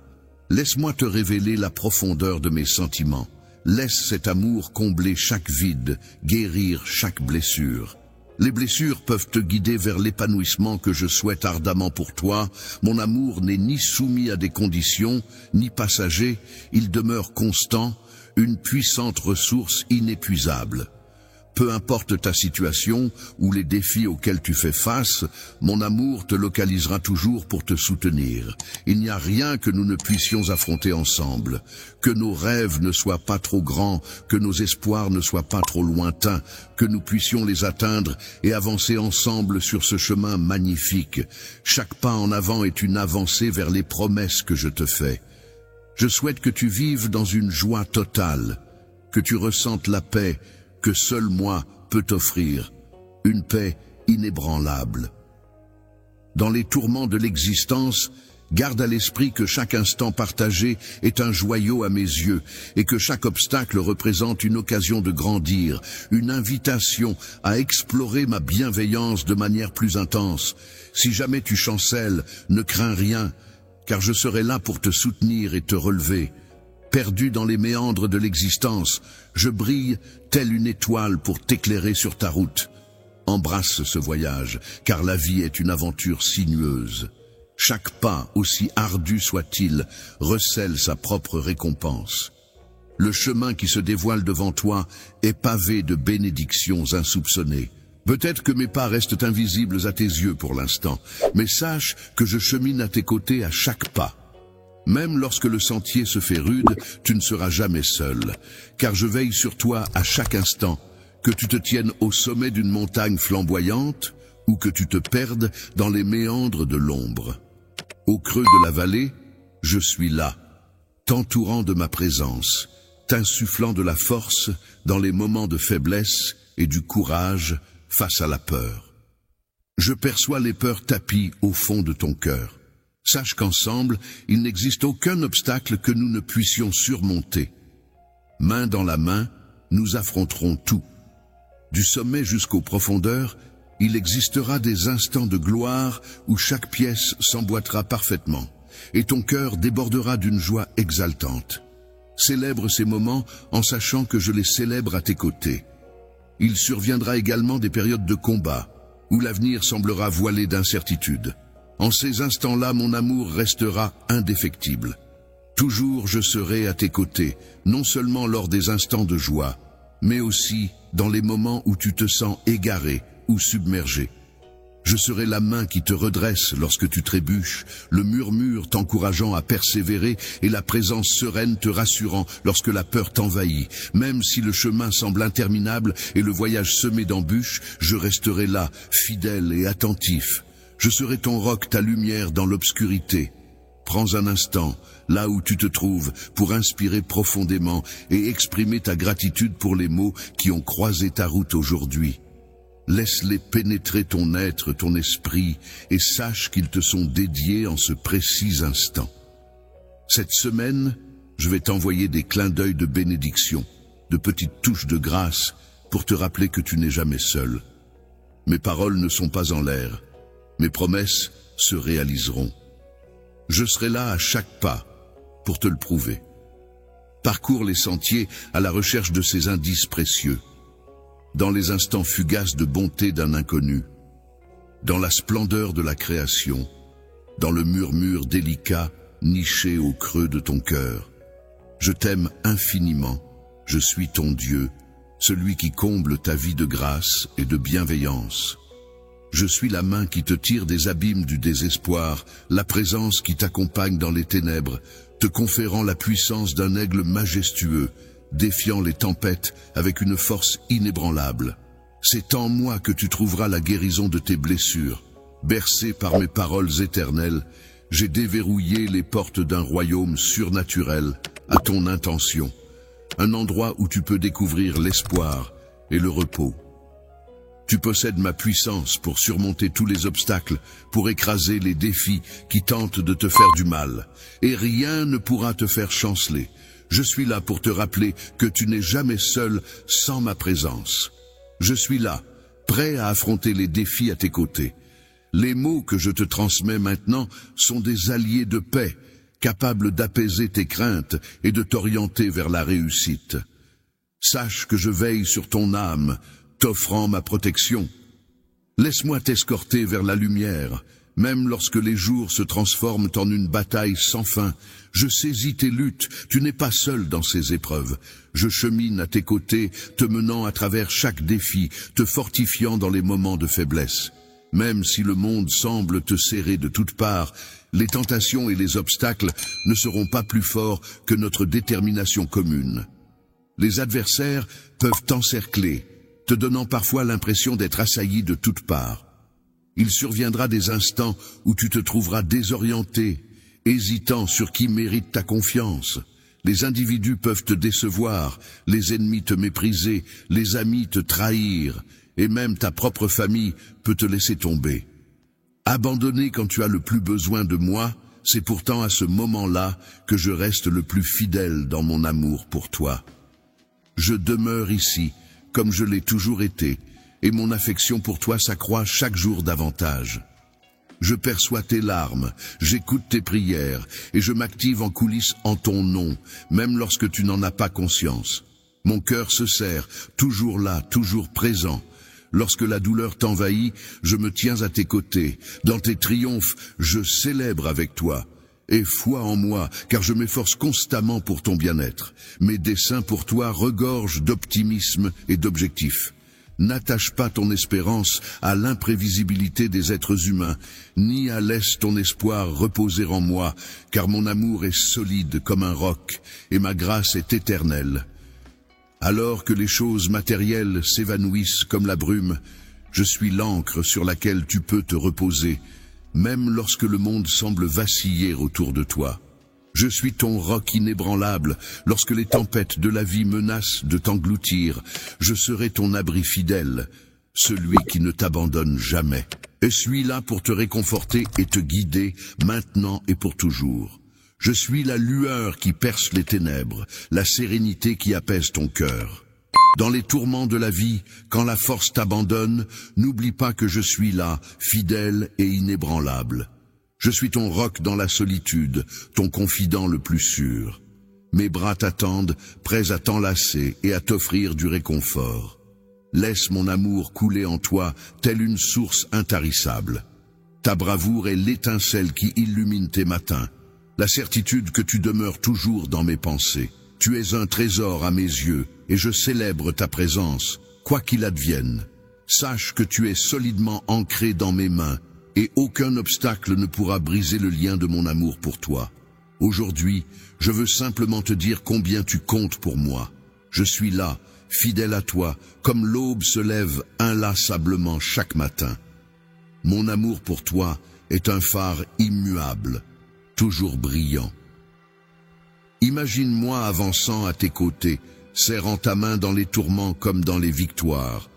Laisse-moi te révéler la profondeur de mes sentiments. Laisse cet amour combler chaque vide, guérir chaque blessure. Les blessures peuvent te guider vers l'épanouissement que je souhaite ardemment pour toi. Mon amour n'est ni soumis à des conditions, ni passager. Il demeure constant, une puissante ressource inépuisable. Peu importe ta situation ou les défis auxquels tu fais face, mon amour te localisera toujours pour te soutenir. Il n'y a rien que nous ne puissions affronter ensemble. Que nos rêves ne soient pas trop grands, que nos espoirs ne soient pas trop lointains, que nous puissions les atteindre et avancer ensemble sur ce chemin magnifique. Chaque pas en avant est une avancée vers les promesses que je te fais. Je souhaite que tu vives dans une joie totale, que tu ressentes la paix que seul moi peux t'offrir, une paix inébranlable. Dans les tourments de l'existence, garde à l'esprit que chaque instant partagé est un joyau à mes yeux et que chaque obstacle représente une occasion de grandir, une invitation à explorer ma bienveillance de manière plus intense. Si jamais tu chancelles, ne crains rien, car je serai là pour te soutenir et te relever. Perdu dans les méandres de l'existence, je brille telle une étoile pour t'éclairer sur ta route. Embrasse ce voyage, car la vie est une aventure sinueuse. Chaque pas, aussi ardu soit-il, recèle sa propre récompense. Le chemin qui se dévoile devant toi est pavé de bénédictions insoupçonnées. Peut-être que mes pas restent invisibles à tes yeux pour l'instant, mais sache que je chemine à tes côtés à chaque pas. Même lorsque le sentier se fait rude, tu ne seras jamais seul, car je veille sur toi à chaque instant, que tu te tiennes au sommet d'une montagne flamboyante ou que tu te perdes dans les méandres de l'ombre. Au creux de la vallée, je suis là, t'entourant de ma présence, t'insufflant de la force dans les moments de faiblesse et du courage face à la peur. Je perçois les peurs tapies au fond de ton cœur. Sache qu'ensemble, il n'existe aucun obstacle que nous ne puissions surmonter. Main dans la main, nous affronterons tout. Du sommet jusqu'aux profondeurs, il existera des instants de gloire où chaque pièce s'emboîtera parfaitement, et ton cœur débordera d'une joie exaltante. Célèbre ces moments en sachant que je les célèbre à tes côtés. Il surviendra également des périodes de combat, où l'avenir semblera voilé d'incertitude. En ces instants-là, mon amour restera indéfectible. Toujours je serai à tes côtés, non seulement lors des instants de joie, mais aussi dans les moments où tu te sens égaré ou submergé. Je serai la main qui te redresse lorsque tu trébuches, le murmure t'encourageant à persévérer et la présence sereine te rassurant lorsque la peur t'envahit. Même si le chemin semble interminable et le voyage semé d'embûches, je resterai là, fidèle et attentif. Je serai ton roc, ta lumière dans l'obscurité. Prends un instant, là où tu te trouves, pour inspirer profondément et exprimer ta gratitude pour les mots qui ont croisé ta route aujourd'hui. Laisse-les pénétrer ton être, ton esprit, et sache qu'ils te sont dédiés en ce précis instant. Cette semaine, je vais t'envoyer des clins d'œil de bénédiction, de petites touches de grâce, pour te rappeler que tu n'es jamais seul. Mes paroles ne sont pas en l'air, mes promesses se réaliseront. Je serai là à chaque pas, pour te le prouver. Parcours les sentiers à la recherche de ces indices précieux. Dans les instants fugaces de bonté d'un inconnu, dans la splendeur de la création, dans le murmure délicat niché au creux de ton cœur. Je t'aime infiniment, je suis ton Dieu, celui qui comble ta vie de grâce et de bienveillance. Je suis la main qui te tire des abîmes du désespoir, la présence qui t'accompagne dans les ténèbres, te conférant la puissance d'un aigle majestueux, défiant les tempêtes avec une force inébranlable. C'est en moi que tu trouveras la guérison de tes blessures. Bercé par mes paroles éternelles, j'ai déverrouillé les portes d'un royaume surnaturel à ton intention, un endroit où tu peux découvrir l'espoir et le repos. Tu possèdes ma puissance pour surmonter tous les obstacles, pour écraser les défis qui tentent de te faire du mal, et rien ne pourra te faire chanceler. Je suis là pour te rappeler que tu n'es jamais seul sans ma présence. Je suis là, prêt à affronter les défis à tes côtés. Les mots que je te transmets maintenant sont des alliés de paix, capables d'apaiser tes craintes et de t'orienter vers la réussite. Sache que je veille sur ton âme, t'offrant ma protection. Laisse-moi t'escorter vers la lumière. Même lorsque les jours se transforment en une bataille sans fin, je saisis tes luttes, tu n'es pas seul dans ces épreuves. Je chemine à tes côtés, te menant à travers chaque défi, te fortifiant dans les moments de faiblesse. Même si le monde semble te serrer de toutes parts, les tentations et les obstacles ne seront pas plus forts que notre détermination commune. Les adversaires peuvent t'encercler, te donnant parfois l'impression d'être assailli de toutes parts. Il surviendra des instants où tu te trouveras désorienté, hésitant sur qui mérite ta confiance. Les individus peuvent te décevoir, les ennemis te mépriser, les amis te trahir, et même ta propre famille peut te laisser tomber. Abandonné quand tu as le plus besoin de moi, c'est pourtant à ce moment-là que je reste le plus fidèle dans mon amour pour toi. Je demeure ici, comme je l'ai toujours été, et mon affection pour toi s'accroît chaque jour davantage. Je perçois tes larmes, j'écoute tes prières, et je m'active en coulisses en ton nom, même lorsque tu n'en as pas conscience. Mon cœur se serre, toujours là, toujours présent. Lorsque la douleur t'envahit, je me tiens à tes côtés. Dans tes triomphes, je célèbre avec toi. Aie foi en moi, car je m'efforce constamment pour ton bien-être. Mes desseins pour toi regorgent d'optimisme et d'objectifs. N'attache pas ton espérance à l'imprévisibilité des êtres humains, ni à laisse ton espoir reposer en moi, car mon amour est solide comme un roc, et ma grâce est éternelle. Alors que les choses matérielles s'évanouissent comme la brume, je suis l'encre sur laquelle tu peux te reposer, même lorsque le monde semble vaciller autour de toi. Je suis ton roc inébranlable, lorsque les tempêtes de la vie menacent de t'engloutir. Je serai ton abri fidèle, celui qui ne t'abandonne jamais. Et suis là pour te réconforter et te guider, maintenant et pour toujours. Je suis la lueur qui perce les ténèbres, la sérénité qui apaise ton cœur. Dans les tourments de la vie, quand la force t'abandonne, n'oublie pas que je suis là, fidèle et inébranlable. Je suis ton roc dans la solitude, ton confident le plus sûr. Mes bras t'attendent, prêts à t'enlacer et à t'offrir du réconfort. Laisse mon amour couler en toi, telle une source intarissable. Ta bravoure est l'étincelle qui illumine tes matins, la certitude que tu demeures toujours dans mes pensées. Tu es un trésor à mes yeux, et je célèbre ta présence, quoi qu'il advienne. Sache que tu es solidement ancré dans mes mains, et aucun obstacle ne pourra briser le lien de mon amour pour toi. Aujourd'hui, je veux simplement te dire combien tu comptes pour moi. Je suis là, fidèle à toi, comme l'aube se lève inlassablement chaque matin. Mon amour pour toi est un phare immuable, toujours brillant. Imagine-moi avançant à tes côtés, serrant ta main dans les tourments comme dans les victoires,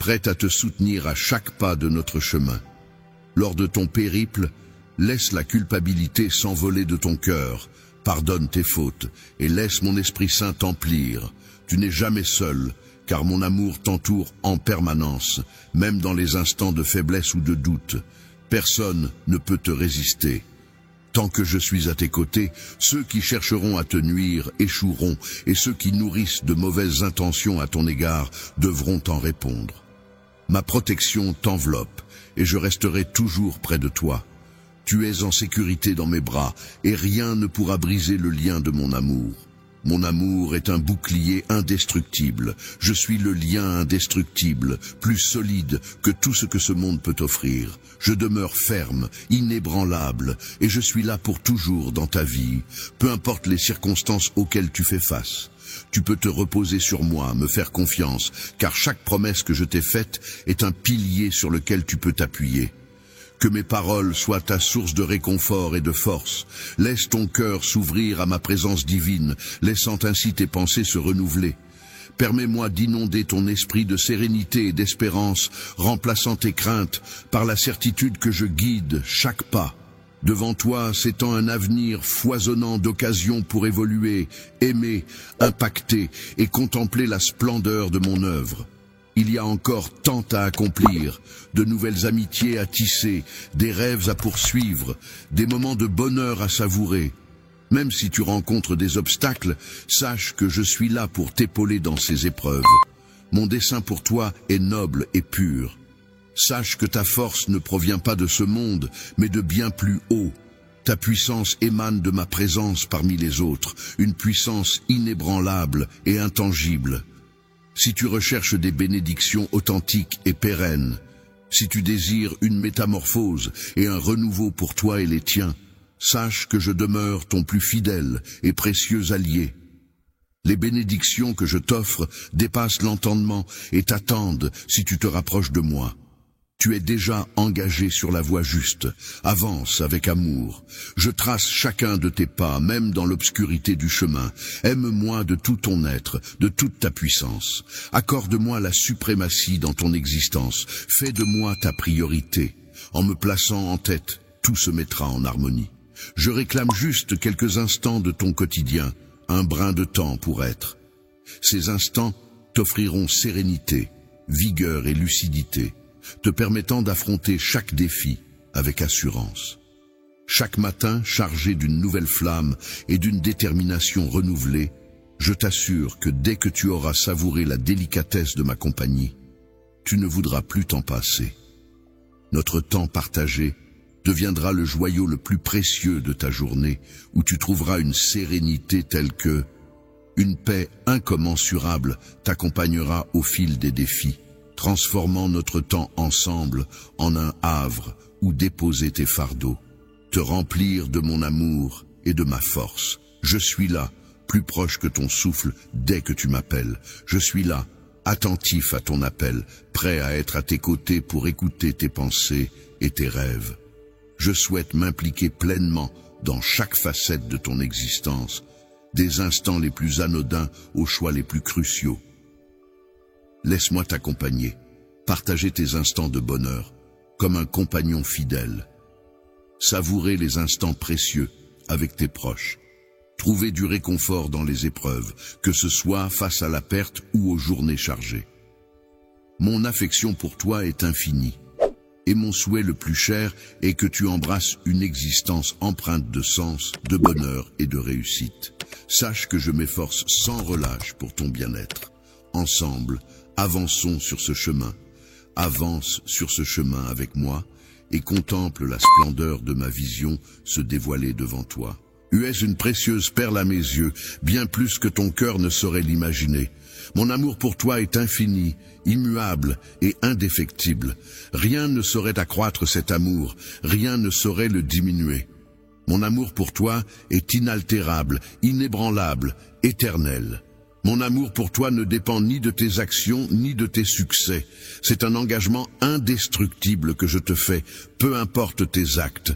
prête à te soutenir à chaque pas de notre chemin. Lors de ton périple, laisse la culpabilité s'envoler de ton cœur, pardonne tes fautes et laisse mon Esprit Saint t'emplir. Tu n'es jamais seul, car mon amour t'entoure en permanence, même dans les instants de faiblesse ou de doute. Personne ne peut te résister. Tant que je suis à tes côtés, ceux qui chercheront à te nuire échoueront, et ceux qui nourrissent de mauvaises intentions à ton égard devront t'en répondre. Ma protection t'enveloppe, et je resterai toujours près de toi. Tu es en sécurité dans mes bras, et rien ne pourra briser le lien de mon amour. Mon amour est un bouclier indestructible. Je suis le lien indestructible, plus solide que tout ce que ce monde peut offrir. Je demeure ferme, inébranlable, et je suis là pour toujours dans ta vie, peu importe les circonstances auxquelles tu fais face. Tu peux te reposer sur moi, me faire confiance, car chaque promesse que je t'ai faite est un pilier sur lequel tu peux t'appuyer. Que mes paroles soient ta source de réconfort et de force. Laisse ton cœur s'ouvrir à ma présence divine, laissant ainsi tes pensées se renouveler. Permets-moi d'inonder ton esprit de sérénité et d'espérance, remplaçant tes craintes par la certitude que je guide chaque pas. Devant toi s'étend un avenir foisonnant d'occasions pour évoluer, aimer, impacter et contempler la splendeur de mon œuvre. Il y a encore tant à accomplir, de nouvelles amitiés à tisser, des rêves à poursuivre, des moments de bonheur à savourer. Même si tu rencontres des obstacles, sache que je suis là pour t'épauler dans ces épreuves. Mon dessein pour toi est noble et pur. Sache que ta force ne provient pas de ce monde, mais de bien plus haut. Ta puissance émane de ma présence parmi les autres, une puissance inébranlable et intangible. Si tu recherches des bénédictions authentiques et pérennes, si tu désires une métamorphose et un renouveau pour toi et les tiens, sache que je demeure ton plus fidèle et précieux allié. Les bénédictions que je t'offre dépassent l'entendement et t'attendent si tu te rapproches de moi. Tu es déjà engagé sur la voie juste. Avance avec amour. Je trace chacun de tes pas, même dans l'obscurité du chemin. Aime-moi de tout ton être, de toute ta puissance. Accorde-moi la suprématie dans ton existence. Fais de moi ta priorité. En me plaçant en tête, tout se mettra en harmonie. Je réclame juste quelques instants de ton quotidien, un brin de temps pour être. Ces instants t'offriront sérénité, vigueur et lucidité, te permettant d'affronter chaque défi avec assurance. Chaque matin, chargé d'une nouvelle flamme et d'une détermination renouvelée, je t'assure que dès que tu auras savouré la délicatesse de ma compagnie, tu ne voudras plus t'en passer. Notre temps partagé deviendra le joyau le plus précieux de ta journée, où tu trouveras une sérénité telle que une paix incommensurable t'accompagnera au fil des défis, transformant notre temps ensemble en un havre où déposer tes fardeaux, te remplir de mon amour et de ma force. Je suis là, plus proche que ton souffle dès que tu m'appelles. Je suis là, attentif à ton appel, prêt à être à tes côtés pour écouter tes pensées et tes rêves. Je souhaite m'impliquer pleinement dans chaque facette de ton existence, des instants les plus anodins aux choix les plus cruciaux. Laisse-moi t'accompagner, partager tes instants de bonheur, comme un compagnon fidèle. Savourer les instants précieux avec tes proches. Trouver du réconfort dans les épreuves, que ce soit face à la perte ou aux journées chargées. Mon affection pour toi est infinie, et mon souhait le plus cher est que tu embrasses une existence empreinte de sens, de bonheur et de réussite. Sache que je m'efforce sans relâche pour ton bien-être. Ensemble, avançons sur ce chemin. Avance sur ce chemin avec moi et contemple la splendeur de ma vision se dévoiler devant toi. Tu es une précieuse perle à mes yeux, bien plus que ton cœur ne saurait l'imaginer. Mon amour pour toi est infini, immuable et indéfectible. Rien ne saurait accroître cet amour, rien ne saurait le diminuer. Mon amour pour toi est inaltérable, inébranlable, éternel. Mon amour pour toi ne dépend ni de tes actions, ni de tes succès. C'est un engagement indestructible que je te fais, peu importe tes actes.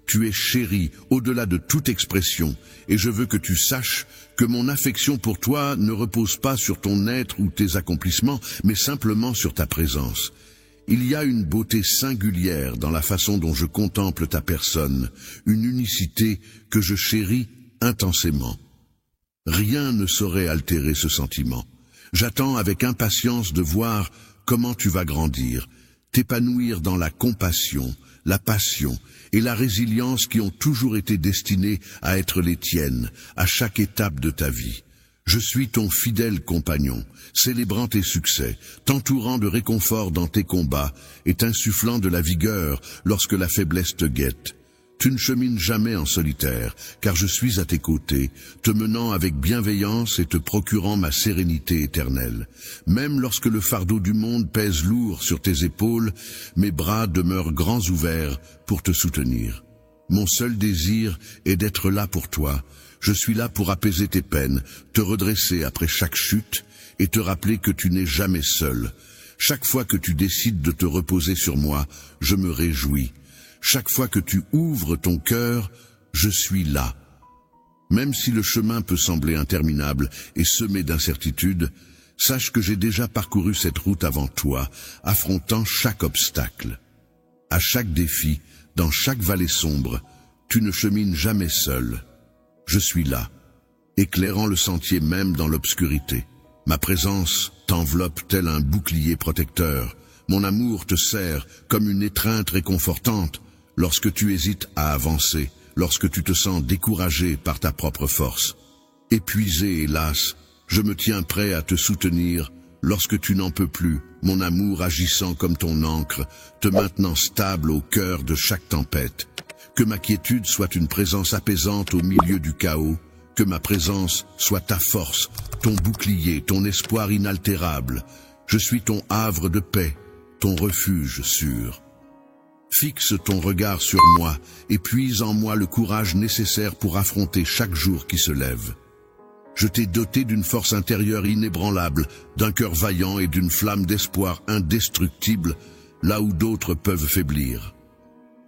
Tu es chéri au-delà de toute expression, et je veux que tu saches que mon affection pour toi ne repose pas sur ton être ou tes accomplissements, mais simplement sur ta présence. Il y a une beauté singulière dans la façon dont je contemple ta personne, une unicité que je chéris intensément. Rien ne saurait altérer ce sentiment. J'attends avec impatience de voir comment tu vas grandir, t'épanouir dans la compassion, la passion et la résilience qui ont toujours été destinées à être les tiennes, à chaque étape de ta vie. Je suis ton fidèle compagnon, célébrant tes succès, t'entourant de réconfort dans tes combats et t'insufflant de la vigueur lorsque la faiblesse te guette. Tu ne chemines jamais en solitaire, car je suis à tes côtés, te menant avec bienveillance et te procurant ma sérénité éternelle. Même lorsque le fardeau du monde pèse lourd sur tes épaules, mes bras demeurent grands ouverts pour te soutenir. Mon seul désir est d'être là pour toi. Je suis là pour apaiser tes peines, te redresser après chaque chute et te rappeler que tu n'es jamais seul. Chaque fois que tu décides de te reposer sur moi, je me réjouis. Chaque fois que tu ouvres ton cœur, je suis là. Même si le chemin peut sembler interminable et semé d'incertitudes, sache que j'ai déjà parcouru cette route avant toi, affrontant chaque obstacle. À chaque défi, dans chaque vallée sombre, tu ne chemines jamais seul. Je suis là, éclairant le sentier même dans l'obscurité. Ma présence t'enveloppe tel un bouclier protecteur. Mon amour te serre comme une étreinte réconfortante lorsque tu hésites à avancer, lorsque tu te sens découragé par ta propre force. Épuisé et las, je me tiens prêt à te soutenir lorsque tu n'en peux plus, mon amour agissant comme ton ancre, te maintenant stable au cœur de chaque tempête. Que ma quiétude soit une présence apaisante au milieu du chaos, que ma présence soit ta force, ton bouclier, ton espoir inaltérable. Je suis ton havre de paix, ton refuge sûr. Fixe ton regard sur moi et puise en moi le courage nécessaire pour affronter chaque jour qui se lève. Je t'ai doté d'une force intérieure inébranlable, d'un cœur vaillant et d'une flamme d'espoir indestructible, là où d'autres peuvent faiblir.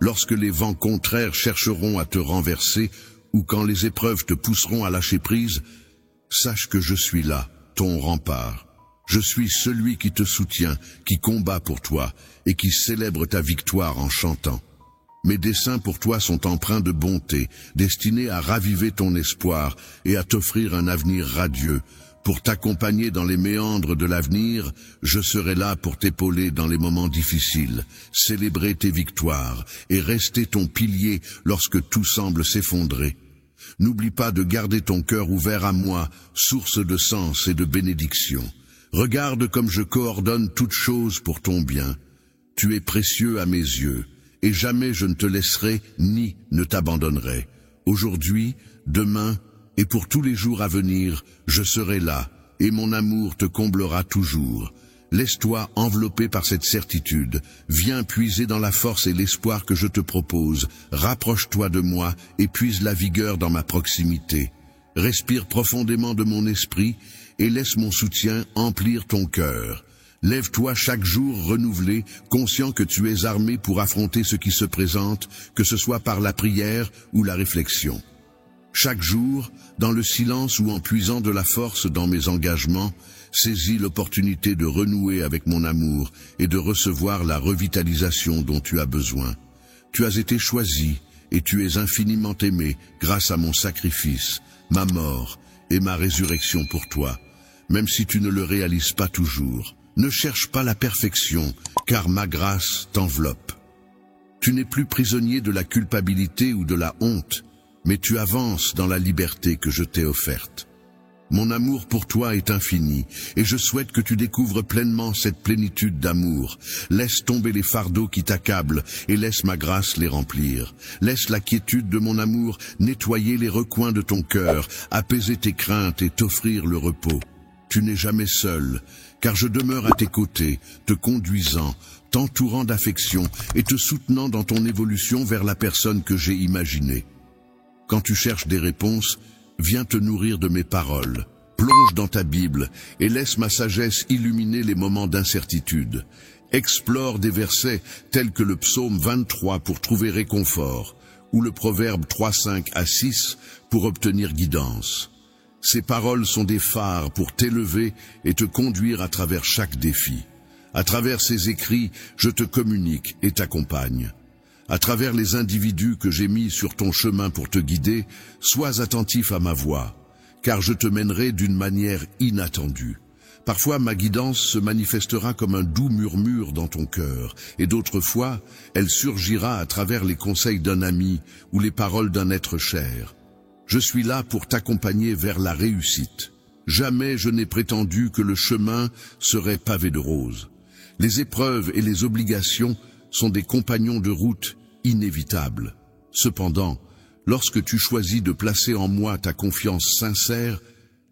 Lorsque les vents contraires chercheront à te renverser, ou quand les épreuves te pousseront à lâcher prise, sache que je suis là, ton rempart. Je suis celui qui te soutient, qui combat pour toi, et qui célèbre ta victoire en chantant. Mes desseins pour toi sont empreints de bonté, destinés à raviver ton espoir et à t'offrir un avenir radieux. Pour t'accompagner dans les méandres de l'avenir, je serai là pour t'épauler dans les moments difficiles, célébrer tes victoires et rester ton pilier lorsque tout semble s'effondrer. N'oublie pas de garder ton cœur ouvert à moi, source de sens et de bénédiction. Regarde comme je coordonne toutes choses pour ton bien. Tu es précieux à mes yeux, et jamais je ne te laisserai ni ne t'abandonnerai. Aujourd'hui, demain, et pour tous les jours à venir, je serai là, et mon amour te comblera toujours. Laisse-toi envelopper par cette certitude, viens puiser dans la force et l'espoir que je te propose, rapproche-toi de moi et puise la vigueur dans ma proximité. Respire profondément de mon esprit et laisse mon soutien emplir ton cœur. Lève-toi chaque jour renouvelé, conscient que tu es armé pour affronter ce qui se présente, que ce soit par la prière ou la réflexion. Chaque jour, dans le silence ou en puisant de la force dans mes engagements, saisis l'opportunité de renouer avec mon amour et de recevoir la revitalisation dont tu as besoin. Tu as été choisi et tu es infiniment aimé grâce à mon sacrifice, ma mort et ma résurrection pour toi, même si tu ne le réalises pas toujours. Ne cherche pas la perfection, car ma grâce t'enveloppe. Tu n'es plus prisonnier de la culpabilité ou de la honte, mais tu avances dans la liberté que je t'ai offerte. Mon amour pour toi est infini, et je souhaite que tu découvres pleinement cette plénitude d'amour. Laisse tomber les fardeaux qui t'accablent, et laisse ma grâce les remplir. Laisse la quiétude de mon amour nettoyer les recoins de ton cœur, apaiser tes craintes et t'offrir le repos. Tu n'es jamais seul, car je demeure à tes côtés, te conduisant, t'entourant d'affection et te soutenant dans ton évolution vers la personne que j'ai imaginée. Quand tu cherches des réponses, viens te nourrir de mes paroles. Plonge dans ta Bible et laisse ma sagesse illuminer les moments d'incertitude. Explore des versets tels que le psaume 23 pour trouver réconfort, ou le proverbe 3:5 à 6 pour obtenir guidance. Ces paroles sont des phares pour t'élever et te conduire à travers chaque défi. À travers ces écrits, je te communique et t'accompagne. À travers les individus que j'ai mis sur ton chemin pour te guider, sois attentif à ma voix, car je te mènerai d'une manière inattendue. Parfois, ma guidance se manifestera comme un doux murmure dans ton cœur, et d'autres fois, elle surgira à travers les conseils d'un ami ou les paroles d'un être cher. Je suis là pour t'accompagner vers la réussite. Jamais je n'ai prétendu que le chemin serait pavé de roses. Les épreuves et les obligations sont des compagnons de route inévitables. Cependant, lorsque tu choisis de placer en moi ta confiance sincère,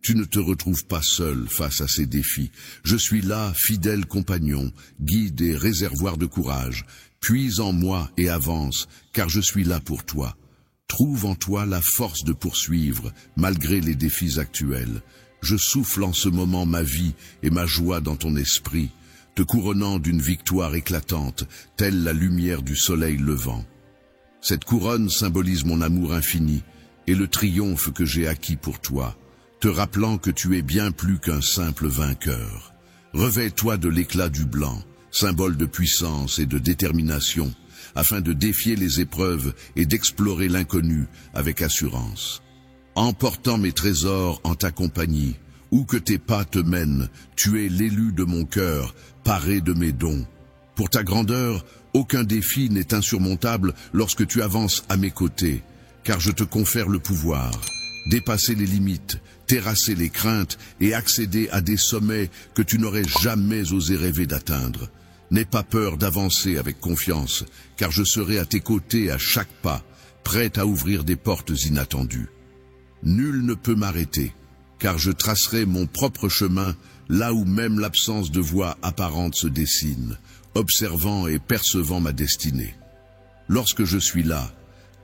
tu ne te retrouves pas seul face à ces défis. Je suis là, fidèle compagnon, guide et réservoir de courage. Puise en moi et avance, car je suis là pour toi. Trouve en toi la force de poursuivre, malgré les défis actuels. Je souffle en ce moment ma vie et ma joie dans ton esprit, te couronnant d'une victoire éclatante, telle la lumière du soleil levant. Cette couronne symbolise mon amour infini et le triomphe que j'ai acquis pour toi, te rappelant que tu es bien plus qu'un simple vainqueur. Revêt-toi de l'éclat du blanc, symbole de puissance et de détermination, afin de défier les épreuves et d'explorer l'inconnu avec assurance. Emportant mes trésors en ta compagnie, où que tes pas te mènent, tu es l'élu de mon cœur, paré de mes dons. Pour ta grandeur, aucun défi n'est insurmontable lorsque tu avances à mes côtés, car je te confère le pouvoir. Dépasser les limites, terrasser les craintes et accéder à des sommets que tu n'aurais jamais osé rêver d'atteindre. N'aie pas peur d'avancer avec confiance, car je serai à tes côtés à chaque pas, prêt à ouvrir des portes inattendues. Nul ne peut m'arrêter, car je tracerai mon propre chemin là où même l'absence de voie apparente se dessine, observant et percevant ma destinée. Lorsque je suis là,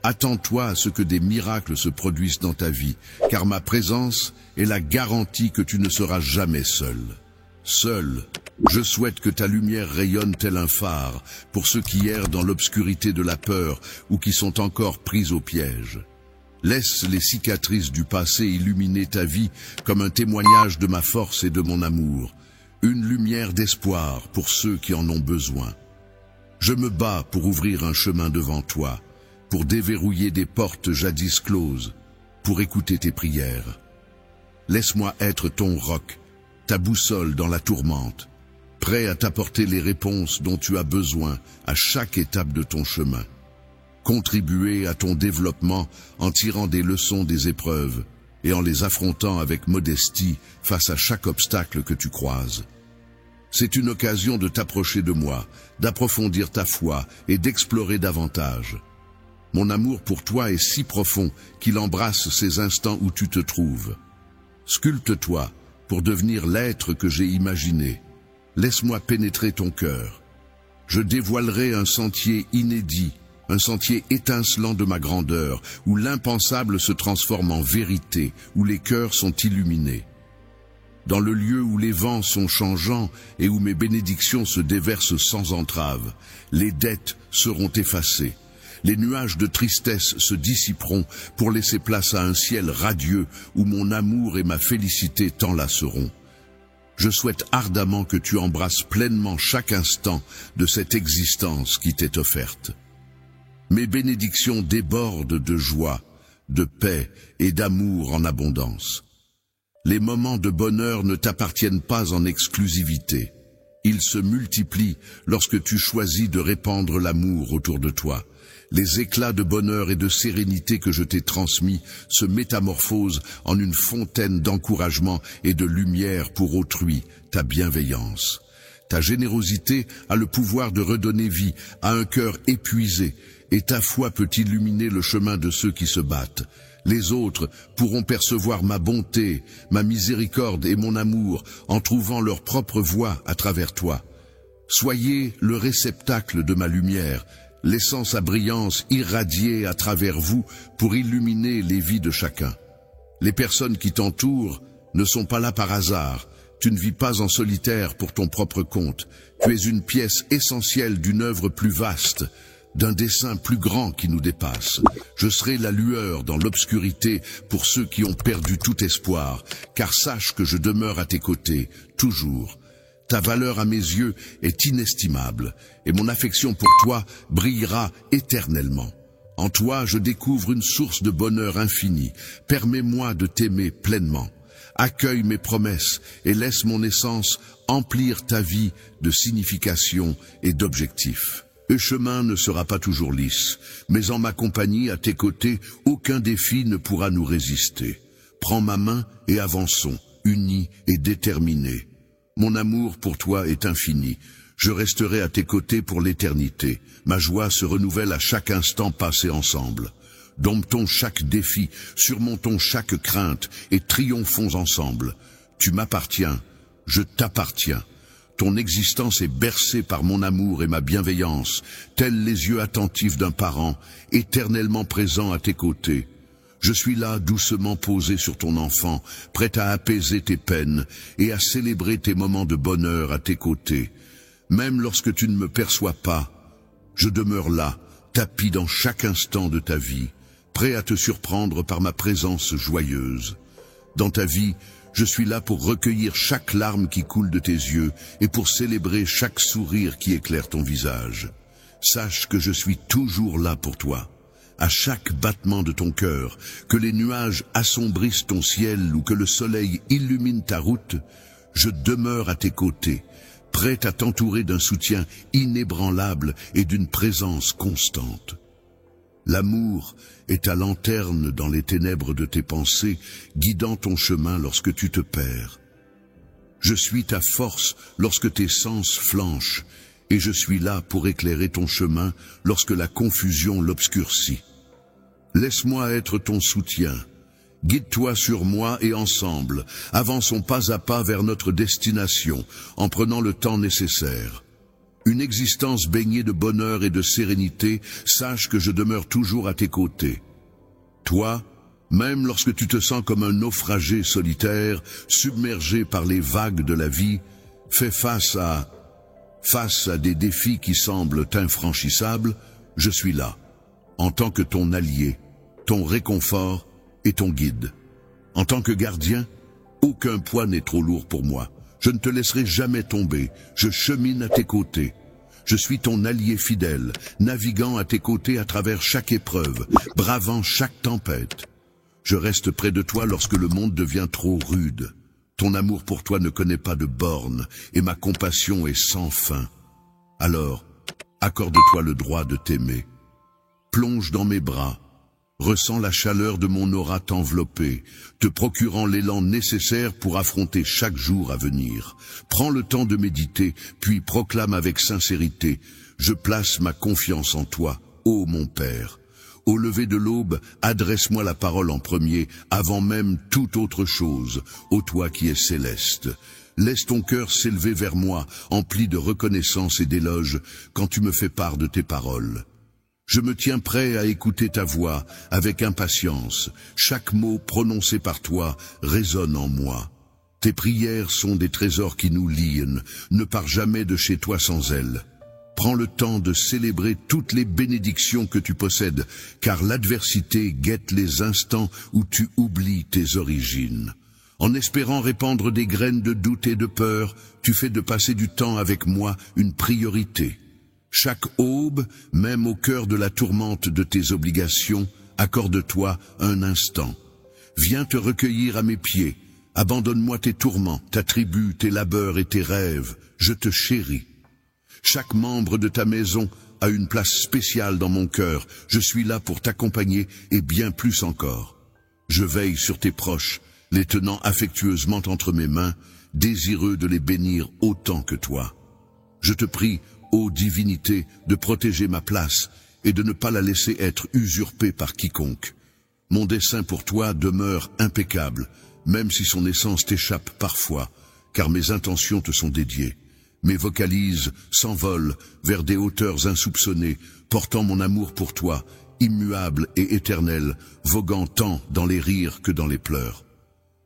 attends-toi à ce que des miracles se produisent dans ta vie, car ma présence est la garantie que tu ne seras jamais seul. Seul, je souhaite que ta lumière rayonne tel un phare pour ceux qui errent dans l'obscurité de la peur ou qui sont encore pris au piège. Laisse les cicatrices du passé illuminer ta vie comme un témoignage de ma force et de mon amour, une lumière d'espoir pour ceux qui en ont besoin. Je me bats pour ouvrir un chemin devant toi, pour déverrouiller des portes jadis closes, pour écouter tes prières. Laisse-moi être ton roc, ta boussole dans la tourmente, prêt à t'apporter les réponses dont tu as besoin à chaque étape de ton chemin. Contribuer à ton développement en tirant des leçons des épreuves et en les affrontant avec modestie face à chaque obstacle que tu croises. C'est une occasion de t'approcher de moi, d'approfondir ta foi et d'explorer davantage. Mon amour pour toi est si profond qu'il embrasse ces instants où tu te trouves. Sculpte-toi pour devenir l'être que j'ai imaginé. Laisse-moi pénétrer ton cœur. Je dévoilerai un sentier inédit, un sentier étincelant de ma grandeur, où l'impensable se transforme en vérité, où les cœurs sont illuminés. Dans le lieu où les vents sont changeants et où mes bénédictions se déversent sans entrave, les dettes seront effacées. Les nuages de tristesse se dissiperont pour laisser place à un ciel radieux où mon amour et ma félicité t'enlaceront. Je souhaite ardemment que tu embrasses pleinement chaque instant de cette existence qui t'est offerte. Mes bénédictions débordent de joie, de paix et d'amour en abondance. Les moments de bonheur ne t'appartiennent pas en exclusivité. Ils se multiplient lorsque tu choisis de répandre l'amour autour de toi. Les éclats de bonheur et de sérénité que je t'ai transmis se métamorphosent en une fontaine d'encouragement et de lumière pour autrui, ta bienveillance. Ta générosité a le pouvoir de redonner vie à un cœur épuisé, et ta foi peut illuminer le chemin de ceux qui se battent. Les autres pourront percevoir ma bonté, ma miséricorde et mon amour en trouvant leur propre voie à travers toi. Soyez le réceptacle de ma lumière, laissant sa brillance irradier à travers vous pour illuminer les vies de chacun. Les personnes qui t'entourent ne sont pas là par hasard. Tu ne vis pas en solitaire pour ton propre compte. Tu es une pièce essentielle d'une œuvre plus vaste, d'un dessein plus grand qui nous dépasse. Je serai la lueur dans l'obscurité pour ceux qui ont perdu tout espoir, car sache que je demeure à tes côtés, toujours. Ta valeur à mes yeux est inestimable, et mon affection pour toi brillera éternellement. En toi, je découvre une source de bonheur infini. Permets-moi de t'aimer pleinement. Accueille mes promesses et laisse mon essence emplir ta vie de signification et d'objectifs. Le chemin ne sera pas toujours lisse, mais en ma compagnie, à tes côtés, aucun défi ne pourra nous résister. Prends ma main et avançons, unis et déterminés. Mon amour pour toi est infini. Je resterai à tes côtés pour l'éternité. Ma joie se renouvelle à chaque instant passé ensemble. Domptons chaque défi, surmontons chaque crainte et triomphons ensemble. Tu m'appartiens, je t'appartiens. Ton existence est bercée par mon amour et ma bienveillance, tels les yeux attentifs d'un parent, éternellement présent à tes côtés. Je suis là doucement posé sur ton enfant, prêt à apaiser tes peines et à célébrer tes moments de bonheur à tes côtés. Même lorsque tu ne me perçois pas, je demeure là, tapi dans chaque instant de ta vie, prêt à te surprendre par ma présence joyeuse. Dans ta vie, je suis là pour recueillir chaque larme qui coule de tes yeux et pour célébrer chaque sourire qui éclaire ton visage. Sache que je suis toujours là pour toi. À chaque battement de ton cœur, que les nuages assombrissent ton ciel ou que le soleil illumine ta route, je demeure à tes côtés, prêt à t'entourer d'un soutien inébranlable et d'une présence constante. L'amour est ta lanterne dans les ténèbres de tes pensées, guidant ton chemin lorsque tu te perds. Je suis ta force lorsque tes sens flanchent, et je suis là pour éclairer ton chemin lorsque la confusion l'obscurcit. Laisse-moi être ton soutien. Guide-toi sur moi et ensemble, avançons pas à pas vers notre destination, en prenant le temps nécessaire. Une existence baignée de bonheur et de sérénité, sache que je demeure toujours à tes côtés. Toi, même lorsque tu te sens comme un naufragé solitaire, submergé par les vagues de la vie, fais face à des défis qui semblent infranchissables, je suis là, en tant que ton allié, ton réconfort et ton guide. En tant que gardien, aucun poids n'est trop lourd pour moi. Je ne te laisserai jamais tomber, je chemine à tes côtés. Je suis ton allié fidèle, naviguant à tes côtés à travers chaque épreuve, bravant chaque tempête. Je reste près de toi lorsque le monde devient trop rude. Ton amour pour toi ne connaît pas de bornes, et ma compassion est sans fin. Alors, accorde-toi le droit de t'aimer. Plonge dans mes bras, ressens la chaleur de mon aura t'envelopper, te procurant l'élan nécessaire pour affronter chaque jour à venir. Prends le temps de méditer, puis proclame avec sincérité, je place ma confiance en toi, ô mon Père. Au lever de l'aube, adresse-moi la parole en premier, avant même toute autre chose, ô toi qui es céleste. Laisse ton cœur s'élever vers moi, empli de reconnaissance et d'éloge, quand tu me fais part de tes paroles. Je me tiens prêt à écouter ta voix avec impatience. Chaque mot prononcé par toi résonne en moi. Tes prières sont des trésors qui nous lient. Ne pars jamais de chez toi sans elles. Prends le temps de célébrer toutes les bénédictions que tu possèdes, car l'adversité guette les instants où tu oublies tes origines. En espérant répandre des graines de doute et de peur, tu fais de passer du temps avec moi une priorité. Chaque aube, même au cœur de la tourmente de tes obligations, accorde-toi un instant. Viens te recueillir à mes pieds. Abandonne-moi tes tourments, ta tribu, tes labeurs et tes rêves. Je te chéris. Chaque membre de ta maison a une place spéciale dans mon cœur. Je suis là pour t'accompagner et bien plus encore. Je veille sur tes proches, les tenant affectueusement entre mes mains, désireux de les bénir autant que toi. Je te prie, ô divinité, de protéger ma place et de ne pas la laisser être usurpée par quiconque. Mon dessein pour toi demeure impeccable, même si son essence t'échappe parfois, car mes intentions te sont dédiées. Mes vocalises s'envolent vers des hauteurs insoupçonnées, portant mon amour pour toi, immuable et éternel, voguant tant dans les rires que dans les pleurs.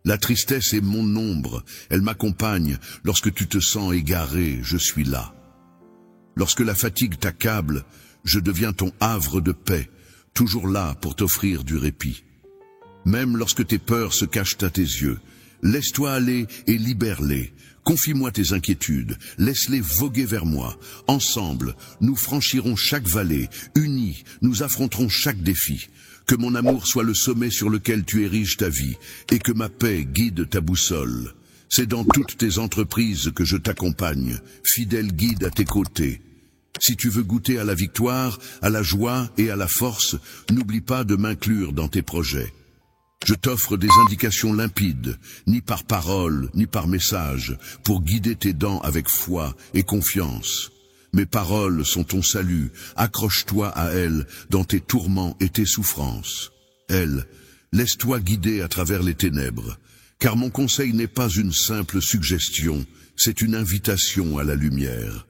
La tristesse est mon ombre, elle m'accompagne. Lorsque tu te sens égaré, je suis là. Lorsque la fatigue t'accable, je deviens ton havre de paix, toujours là pour t'offrir du répit. Même lorsque tes peurs se cachent à tes yeux, laisse-toi aller et libère-les. Confie-moi tes inquiétudes, laisse-les voguer vers moi. Ensemble, nous franchirons chaque vallée, unis, nous affronterons chaque défi. Que mon amour soit le sommet sur lequel tu ériges ta vie, et que ma paix guide ta boussole. C'est dans toutes tes entreprises que je t'accompagne, fidèle guide à tes côtés. Si tu veux goûter à la victoire, à la joie et à la force, n'oublie pas de m'inclure dans tes projets. Je t'offre des indications limpides, ni par parole, ni par message, pour guider tes dents avec foi et confiance. Mes paroles sont ton salut, accroche-toi à elles dans tes tourments et tes souffrances. Elle, laisse-toi guider à travers les ténèbres, car mon conseil n'est pas une simple suggestion, c'est une invitation à la lumière.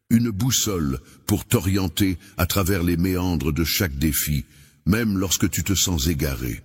Une boussole pour t'orienter à travers les méandres de chaque défi, même lorsque tu te sens égaré.